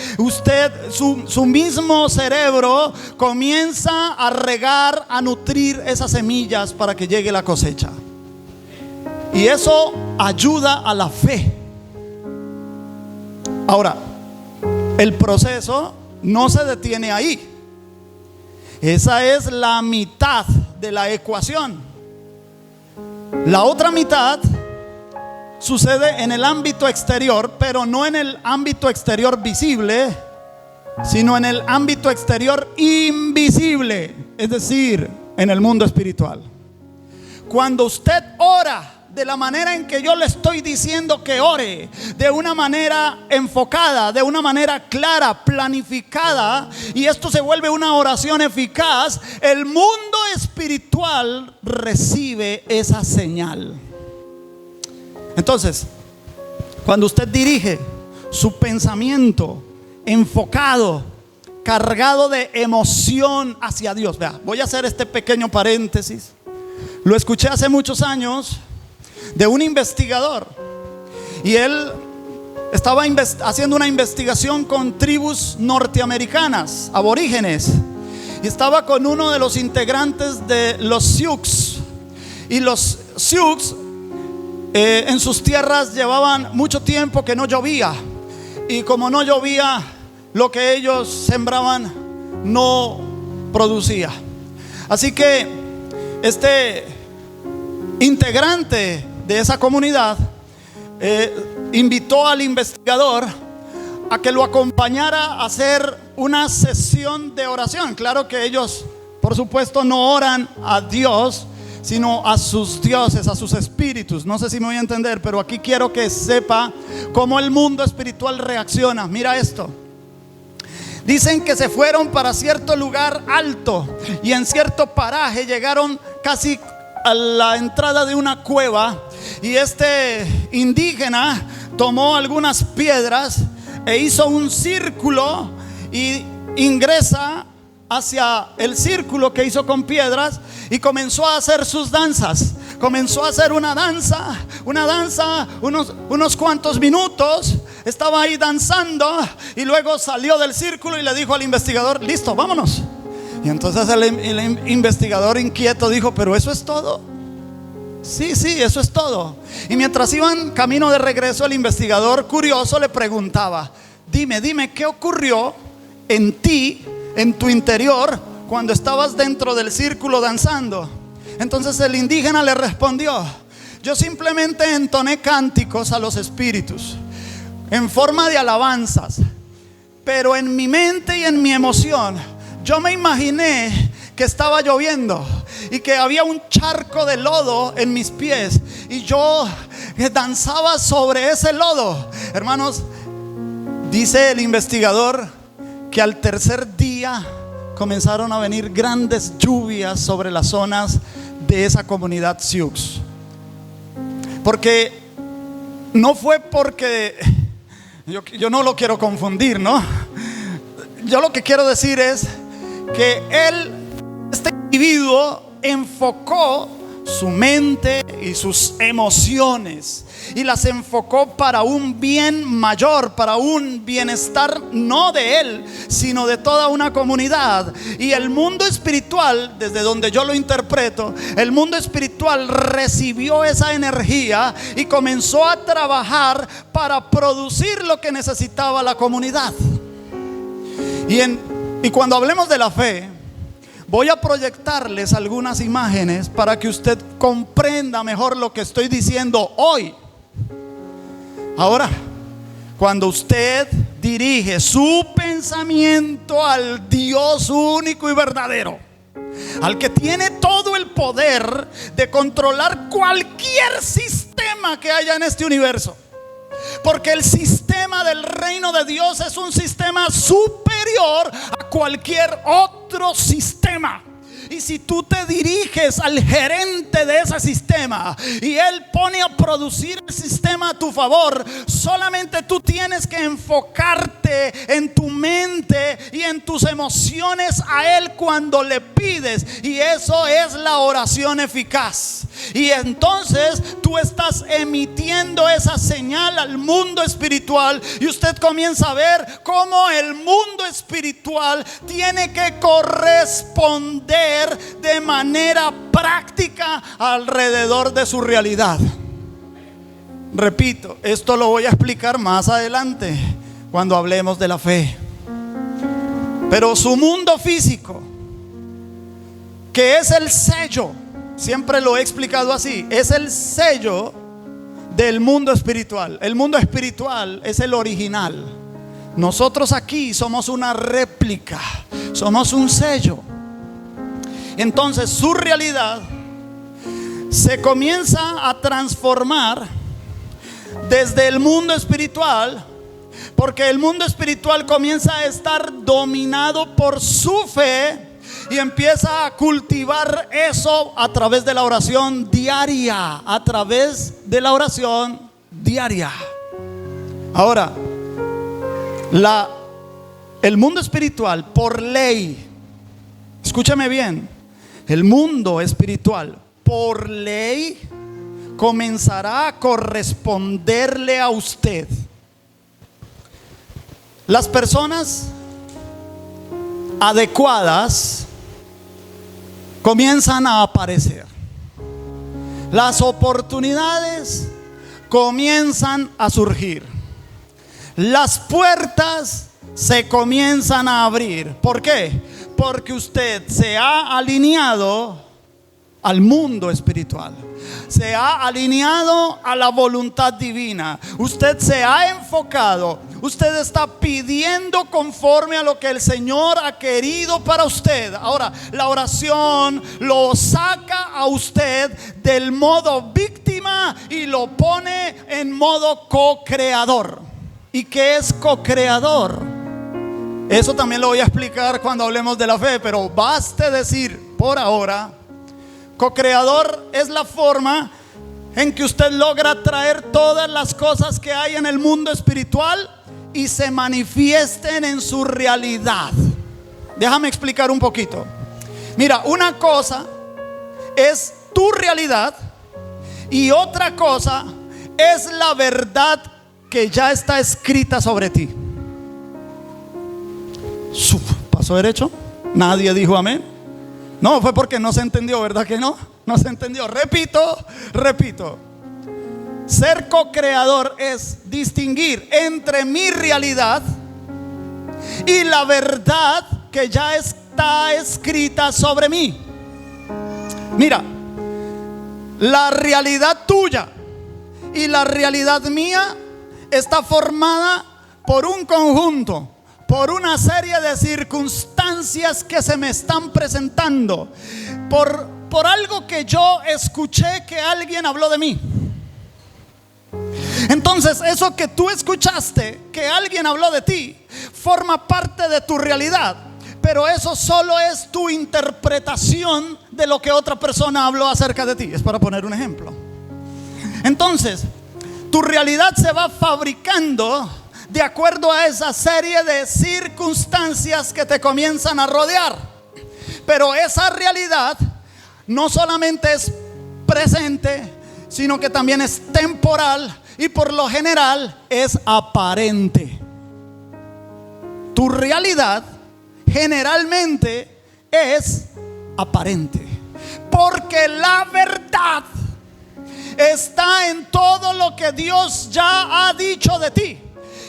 su mismo cerebro comienza a regar, a nutrir esas semillas para que llegue la cosecha. Y eso ayuda a la fe. Ahora, el proceso no se detiene ahí. Esa es la mitad de la ecuación. La otra mitad sucede en el ámbito exterior, pero no en el ámbito exterior visible, sino en el ámbito exterior invisible, es decir, en el mundo espiritual. Cuando usted ora de la manera en que yo le estoy diciendo que ore, de una manera enfocada, de una manera clara, planificada, y esto se vuelve una oración eficaz, el mundo espiritual recibe esa señal. Entonces, cuando usted dirige su pensamiento enfocado, cargado de emoción hacia Dios, vea, voy a hacer este pequeño paréntesis. Lo escuché hace muchos años de un investigador, y él estaba haciendo una investigación con tribus norteamericanas, aborígenes, y estaba con uno de los integrantes de los Sioux. Y los Sioux en sus tierras llevaban mucho tiempo que no llovía, y como no llovía, lo que ellos sembraban no producía. Así que este integrante de esa comunidad invitó al investigador a que lo acompañara a hacer una sesión de oración. Claro que ellos, por supuesto, no oran a Dios, sino a sus dioses, a sus espíritus. No sé si me voy a entender, pero aquí quiero que sepa cómo el mundo espiritual reacciona. Mira esto. Dicen que se fueron para cierto lugar alto, y en cierto paraje llegaron casi a la entrada de una cueva, y este indígena tomó algunas piedras e hizo un círculo y ingresa hacia el círculo que hizo con piedras y comenzó a hacer sus danzas. Comenzó a hacer una danza, unos cuantos minutos. Estaba ahí danzando y luego salió del círculo y le dijo al investigador: listo, vámonos. Y entonces el investigador inquieto dijo: pero eso es todo. Sí, eso es todo. Y mientras iban camino de regreso, el investigador curioso le preguntaba: dime, ¿qué ocurrió en ti, en tu interior, cuando estabas dentro del círculo danzando? Entonces el indígena le respondió: yo simplemente entoné cánticos a los espíritus en forma de alabanzas, pero en mi mente y en mi emoción yo me imaginé que estaba lloviendo y que había un charco de lodo en mis pies, y yo danzaba sobre ese lodo. Hermanos, dice el investigador que al tercer día comenzaron a venir grandes lluvias sobre las zonas de esa comunidad Sioux. Porque no fue porque yo no lo quiero confundir, ¿no? Yo lo que quiero decir es que este individuo enfocó su mente y sus emociones, y las enfocó para un bien mayor, para un bienestar no de él, sino de toda una comunidad. Y el mundo espiritual, desde donde yo lo interpreto, el mundo espiritual recibió esa energía y comenzó a trabajar para producir lo que necesitaba la comunidad. Y cuando hablemos de la fe, voy a proyectarles algunas imágenes para que usted comprenda mejor lo que estoy diciendo hoy. Ahora, cuando usted dirige su pensamiento al Dios único y verdadero, al que tiene todo el poder de controlar cualquier sistema que haya en este universo, porque el sistema del reino de Dios es un sistema superior a cualquier otro sistema. Y si tú te diriges al gerente de ese sistema y él pone a producir el sistema a tu favor, solamente tú tienes que enfocarte en tu mente y en tus emociones a él cuando le pides, y eso es la oración eficaz. Y entonces tú estás emitiendo esa señal al mundo espiritual, y usted comienza a ver cómo el mundo espiritual tiene que corresponder de manera práctica alrededor de su realidad. Repito, esto lo voy a explicar más adelante cuando hablemos de la fe. Pero su mundo físico, que es el sello, siempre lo he explicado así, es el sello del mundo espiritual. El mundo espiritual es el original. Nosotros aquí somos una réplica, somos un sello. Entonces su realidad se comienza a transformar desde el mundo espiritual, porque el mundo espiritual comienza a estar dominado por su fe y empieza a cultivar eso a través de la oración diaria, a través de la oración diaria. Ahora, el mundo espiritual, por ley, escúchame bien, el mundo espiritual por ley comenzará a corresponderle a usted. Las personas adecuadas comienzan a aparecer. Las oportunidades comienzan a surgir. Las puertas se comienzan a abrir. ¿Por qué? Porque usted se ha alineado al mundo espiritual. Se ha alineado a la voluntad divina. Usted se ha enfocado. Usted está pidiendo conforme a lo que el Señor ha querido para usted. Ahora, la oración lo saca a usted del modo víctima y lo pone en modo co-creador. ¿Y qué es co-creador? Eso también lo voy a explicar cuando hablemos de la fe, pero baste decir por ahora: co-creador es la forma en que usted logra traer todas las cosas que hay en el mundo espiritual y se manifiesten en su realidad. Déjame explicar un poquito. Mira, una cosa es tu realidad y otra cosa es la verdad que ya está escrita sobre ti. ¿Pasó derecho? Nadie dijo amén. No, fue porque no se entendió, ¿verdad que no? No se entendió. Repito. Ser co-creador es distinguir entre mi realidad y la verdad que ya está escrita sobre mí. Mira, la realidad tuya y la realidad mía está formada por un conjunto, por una serie de circunstancias que se me están presentando, por algo que yo escuché que alguien habló de mí. Entonces, eso que tú escuchaste, que alguien habló de ti, forma parte de tu realidad, pero eso solo es tu interpretación de lo que otra persona habló acerca de ti. Es para poner un ejemplo. Entonces, tu realidad se va fabricando de acuerdo a esa serie de circunstancias que te comienzan a rodear. Pero esa realidad no solamente es presente, sino que también es temporal y por lo general es aparente. Tu realidad generalmente es aparente, porque la verdad está en todo lo que Dios ya ha dicho de ti.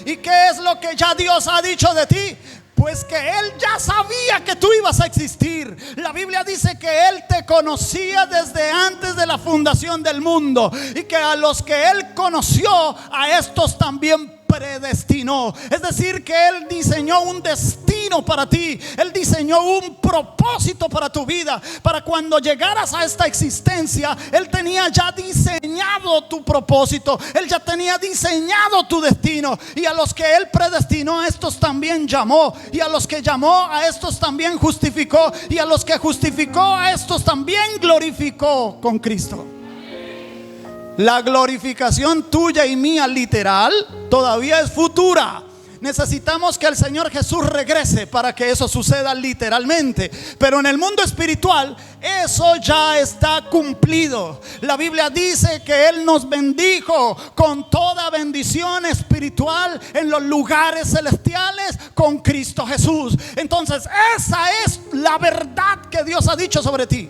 ¿Y qué es lo que ya Dios ha dicho de ti? Pues que Él ya sabía que tú ibas a existir. La Biblia dice que Él te conocía desde antes de la fundación del mundo, y que a los que Él conoció, a estos también predestinó. Es decir, que Él diseñó un destino para ti. Él diseñó un propósito para tu vida. Para cuando llegaras a esta existencia, Él tenía ya diseñado tu propósito. Él ya tenía diseñado tu destino. Y a los que Él predestinó, a estos también llamó. Y a los que llamó, a estos también justificó. Y a los que justificó, a estos también glorificó con Cristo. La glorificación tuya y mía literal todavía es futura. Necesitamos que el Señor Jesús regrese para que eso suceda literalmente. Pero en el mundo espiritual eso ya está cumplido. La Biblia dice que Él nos bendijo con toda bendición espiritual en los lugares celestiales con Cristo Jesús. Entonces esa es la verdad que Dios ha dicho sobre ti.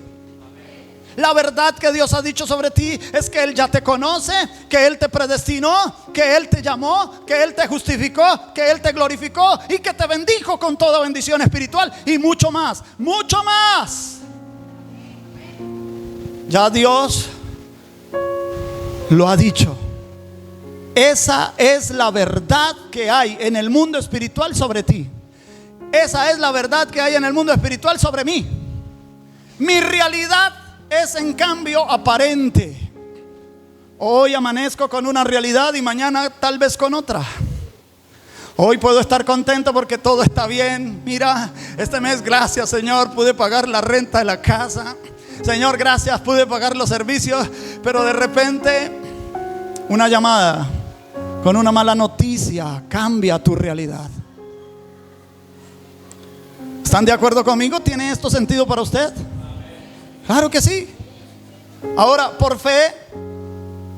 La verdad que Dios ha dicho sobre ti es que Él ya te conoce, que Él te predestinó, que Él te llamó, que Él te justificó, que Él te glorificó y que te bendijo con toda bendición espiritual y mucho más, mucho más. Ya Dios lo ha dicho. Esa es la verdad que hay en el mundo espiritual sobre ti. Esa es la verdad que hay en el mundo espiritual sobre mí. Mi realidad es en cambio aparente. Hoy amanezco con una realidad y mañana tal vez con otra. Hoy puedo estar contento porque todo está bien. Mira, este mes, gracias Señor, pude pagar la renta de la casa. Señor, gracias, pude pagar los servicios. Pero de repente una llamada con una mala noticia cambia tu realidad. ¿Están de acuerdo conmigo? ¿Tiene esto sentido para usted? Claro que sí. Ahora, por fe,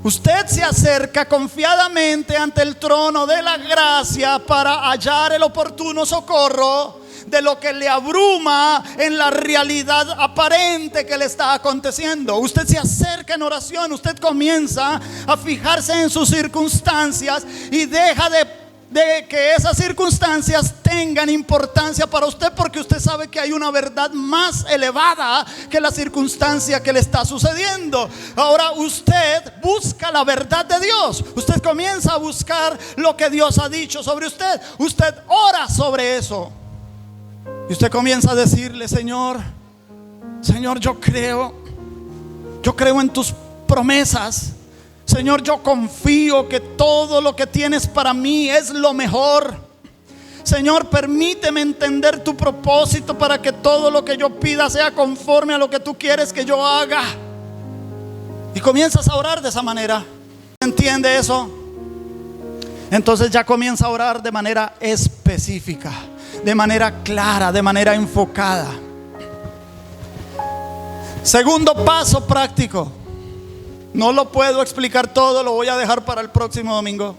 Usted se acerca confiadamente ante el trono de la gracia para hallar el oportuno socorro de lo que le abruma en la realidad aparente que le está aconteciendo. Usted se acerca en oración, usted comienza a fijarse en sus circunstancias y deja de que esas circunstancias tengan importancia para usted, porque usted sabe que hay una verdad más elevada que la circunstancia que le está sucediendo. Ahora usted busca la verdad de Dios. Usted comienza a buscar lo que Dios ha dicho sobre usted. Usted ora sobre eso. Y usted comienza a decirle: Señor, yo creo en tus promesas. Señor, yo confío que todo lo que tienes para mí es lo mejor. Señor, permíteme entender tu propósito para que todo lo que yo pida sea conforme a lo que tú quieres que yo haga. Y comienzas a orar de esa manera. ¿Entiende eso? Entonces ya comienza a orar de manera específica, de manera clara, de manera enfocada. Segundo paso práctico. No lo puedo explicar todo, lo voy a dejar para el próximo domingo,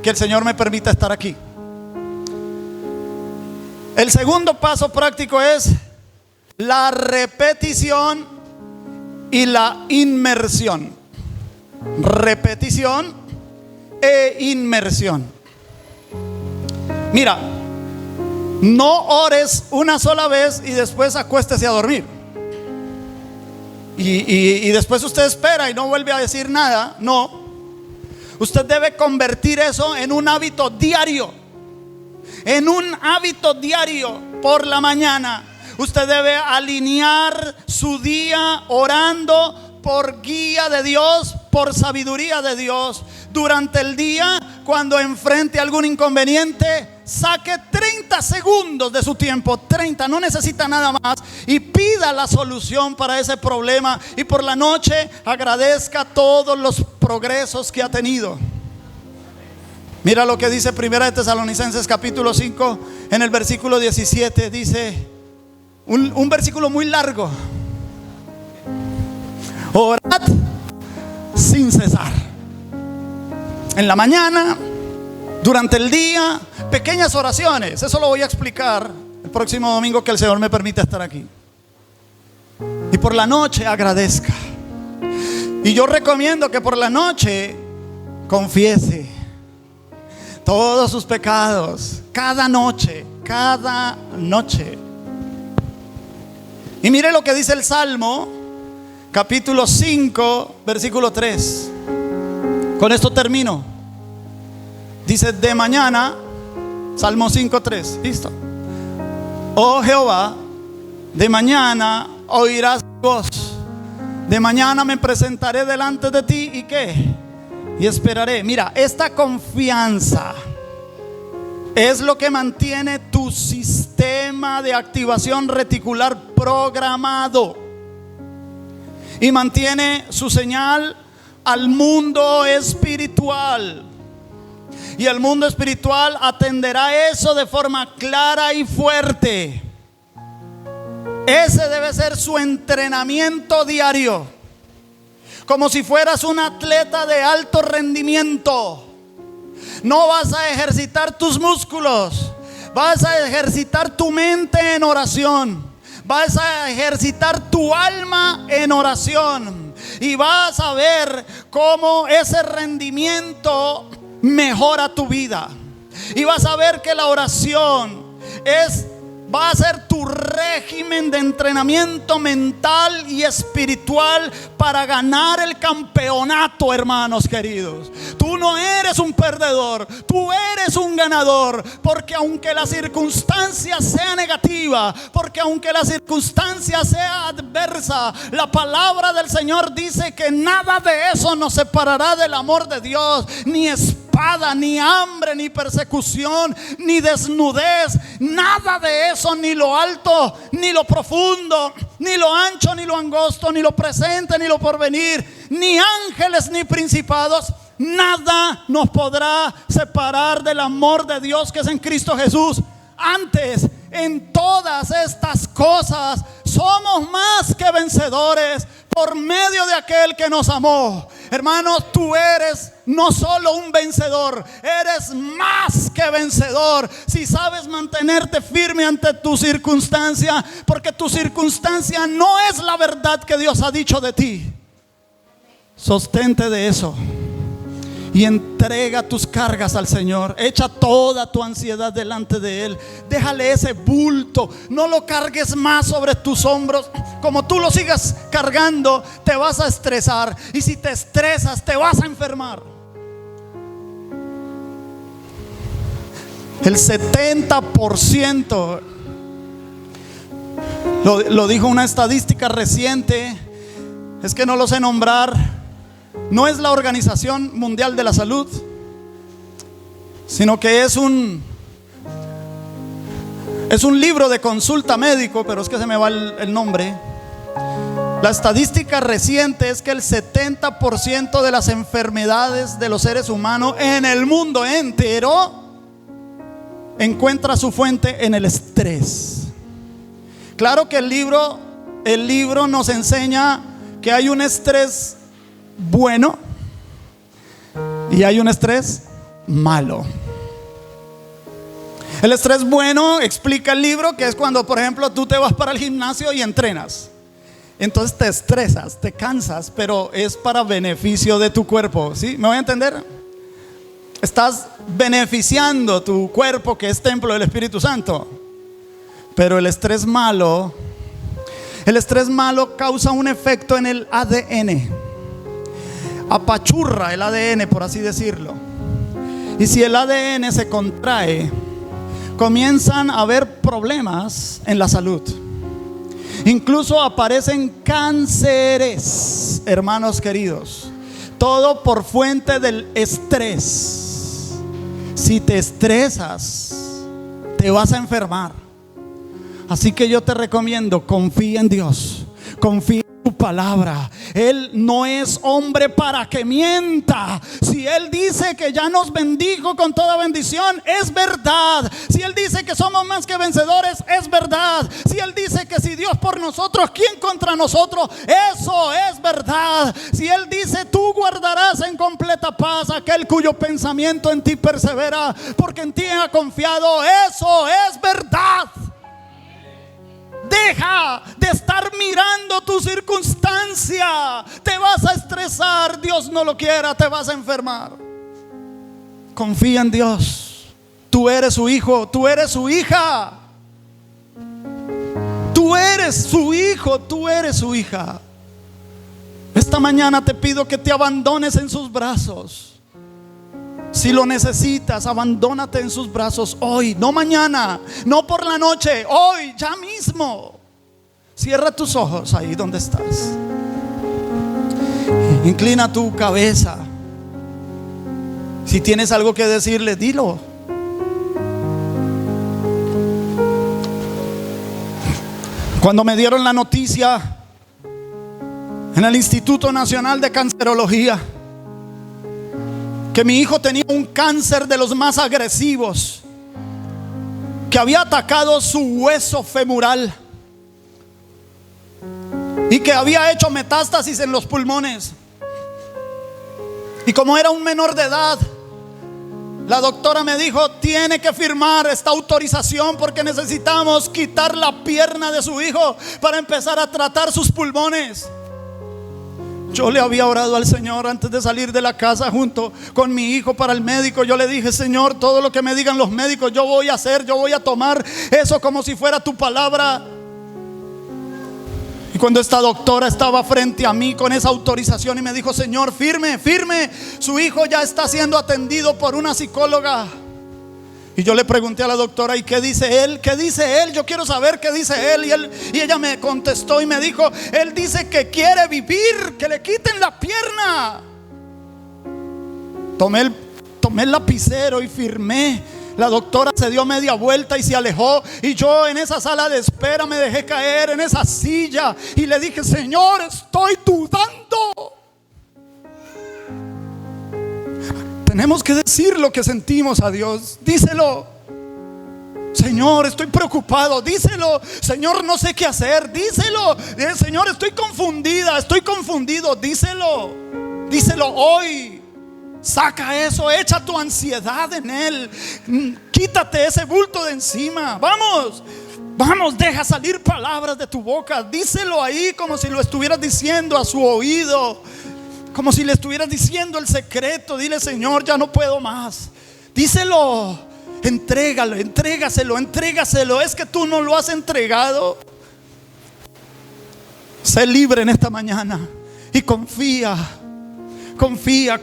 que el Señor me permita estar aquí. El segundo paso práctico es la repetición y la inmersión. Repetición e inmersión. Mira, no ores una sola vez y después acuéstese a dormir. Y después usted espera y no vuelve a decir nada. No, usted debe convertir eso en un hábito diario. En un hábito diario. Por la mañana usted debe alinear su día orando por guía de Dios, por sabiduría de Dios. Durante el día, cuando enfrente algún inconveniente, saque 30 segundos de su tiempo, 30, no necesita nada más, y pida la solución para ese problema. Y por la noche agradezca todos los progresos que ha tenido. Mira lo que dice Primera de Tesalonicenses capítulo 5 en el versículo 17. Dice un versículo muy largo: orad sin cesar. En la mañana, durante el día, pequeñas oraciones. Eso lo voy a explicar el próximo domingo, que el Señor me permita estar aquí. Y por la noche agradezca. Y yo recomiendo que por la noche confiese todos sus pecados. Cada noche. Y mire lo que dice el Salmo capítulo 5 versículo 3. Con esto termino. Dice: de mañana, Salmo 5:3, listo. Oh Jehová, de mañana oirás mi voz. De mañana me presentaré delante de ti. ¿Y qué? Y esperaré. Mira, esta confianza es lo que mantiene tu sistema de activación reticular programado y mantiene su señal al mundo espiritual. Y el mundo espiritual atenderá eso de forma clara y fuerte. Ese debe ser su entrenamiento diario. Como si fueras un atleta de alto rendimiento. No vas a ejercitar tus músculos, vas a ejercitar tu mente en oración. Vas a ejercitar tu alma en oración. Y vas a ver cómo ese rendimiento mejora tu vida. Y vas a ver que la oración va a ser tu régimen de entrenamiento mental y espiritual para ganar el campeonato, hermanos queridos. Tú no eres un perdedor, tú eres un ganador. Porque aunque la circunstancia sea negativa, porque aunque la circunstancia sea adversa, la palabra del Señor dice que nada de eso nos separará del amor de Dios. Ni espada, ni hambre, ni persecución, ni desnudez, nada de eso, ni lo alto, ni lo profundo, ni lo ancho, ni lo angosto, ni lo presente, ni lo porvenir, ni ángeles, ni principados, nada nos podrá separar del amor de Dios que es en Cristo Jesús. Antes, en todas estas cosas somos más que vencedores por medio de aquel que nos amó. Hermanos, tú eres no solo un vencedor, eres más que vencedor si sabes mantenerte firme ante tu circunstancia, porque tu circunstancia no es la verdad que Dios ha dicho de ti. Sostente de eso y entrega tus cargas al Señor. Echa toda tu ansiedad delante de Él. Déjale ese bulto, no lo cargues más sobre tus hombros. Como tú lo sigas cargando, te vas a estresar, y si te estresas, te vas a enfermar. El 70%, lo dijo una estadística reciente, es que no lo sé nombrar, no es la Organización Mundial de la Salud, sino que es un libro de consulta médico, pero es que se me va el nombre. La estadística reciente es que el 70% de las enfermedades de los seres humanos en el mundo entero encuentra su fuente en el estrés. Claro que el libro nos enseña que hay un estrés bueno y hay un estrés malo. El estrés bueno, explica el libro, que es cuando, por ejemplo, tú te vas para el gimnasio y entrenas. Entonces te estresas, te cansas, pero es para beneficio de tu cuerpo, ¿sí? ¿Me voy a entender? Estás beneficiando tu cuerpo, que es templo del Espíritu Santo. Pero el estrés malo causa un efecto en el ADN. Apachurra el ADN, por así decirlo. Y si el ADN se contrae, comienzan a haber problemas en la salud. Incluso aparecen cánceres, hermanos queridos. Todo por fuente del estrés. Si te estresas, te vas a enfermar. Así que yo te recomiendo, confía en Dios, confía en su palabra. Él no es hombre para que mienta. Si Él dice que ya nos bendijo con toda bendición, es verdad. Si Él dice que somos más que vencedores, es verdad. Si Él dice que si Dios por nosotros, ¿quién contra nosotros? Eso es verdad. Si Él dice, tú guardarás en completa paz aquel cuyo pensamiento en ti persevera, porque en ti ha confiado, eso es verdad. Deja de estar mirando tu circunstancia. Te vas a estresar, Dios no lo quiera, te vas a enfermar. Confía en Dios. Tú eres su hijo, tú eres su hija. Tú eres su hijo, tú eres su hija. Esta mañana te pido que te abandones en sus brazos. Si lo necesitas, abandónate en sus brazos hoy, no mañana, no por la noche, hoy, ya mismo. Cierra tus ojos ahí donde estás. Inclina tu cabeza. Si tienes algo que decirle, dilo. Cuando me dieron la noticia en el Instituto Nacional de Cancerología que mi hijo tenía un cáncer de los más agresivos, que había atacado su hueso femoral y que había hecho metástasis en los pulmones, y como era un menor de edad, la doctora me dijo, tiene que firmar esta autorización porque necesitamos quitar la pierna de su hijo para empezar a tratar sus pulmones. Yo le había orado al Señor antes de salir de la casa junto con mi hijo para el médico. Yo le dije, Señor, todo lo que me digan los médicos yo voy a hacer, yo voy a tomar eso como si fuera tu palabra. Y cuando esta doctora estaba frente a mí con esa autorización y me dijo, Señor, firme, firme, su hijo ya está siendo atendido por una psicóloga. Y yo le pregunté a la doctora, ¿y qué dice él? ¿Qué dice él? Yo quiero saber qué dice él. Y ella me contestó y me dijo, él dice que quiere vivir, que le quiten la pierna. Tomé el lapicero y firmé. La doctora se dio media vuelta y se alejó, y yo en esa sala de espera me dejé caer en esa silla y le dije, Señor, estoy dudando. Tenemos que decir lo que sentimos a Dios. Díselo. Señor, estoy preocupado. Díselo. Señor, no sé qué hacer. Díselo. Señor, estoy confundida, estoy confundido. Díselo. Díselo hoy. Saca eso, echa tu ansiedad en Él. Quítate ese bulto de encima. Vamos, vamos, deja salir palabras de tu boca. Díselo ahí como si lo estuvieras diciendo a su oído, como si le estuvieras diciendo el secreto. Dile: Señor, ya no puedo más. Díselo, entrégalo, entrégaselo. Es que tú no lo has entregado. Sé libre en esta mañana y confía. Confía.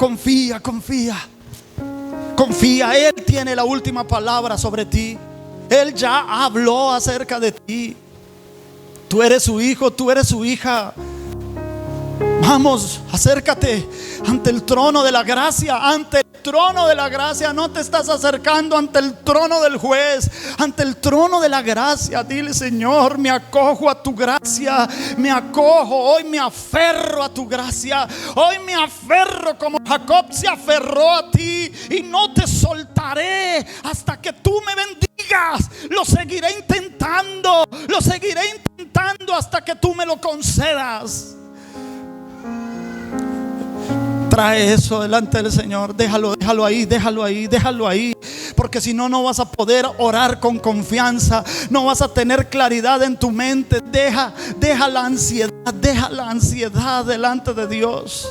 Él tiene la última palabra sobre ti. Él ya habló acerca de ti. Tú eres su hijo, tú eres su hija. Vamos, acércate ante el trono de la gracia. Ante el trono de la gracia. No te estás acercando ante el trono del juez, ante el trono de la gracia. Dile: Señor, me acojo a tu gracia. Me acojo, hoy me aferro a tu gracia. Hoy me aferro como Jacob se aferró a ti, y no te soltaré hasta que tú me bendigas. Lo seguiré intentando hasta que tú me lo concedas. Trae eso delante del Señor. Déjalo ahí. Porque si no, no vas a poder orar con confianza. No vas a tener claridad en tu mente. Deja la ansiedad delante de Dios.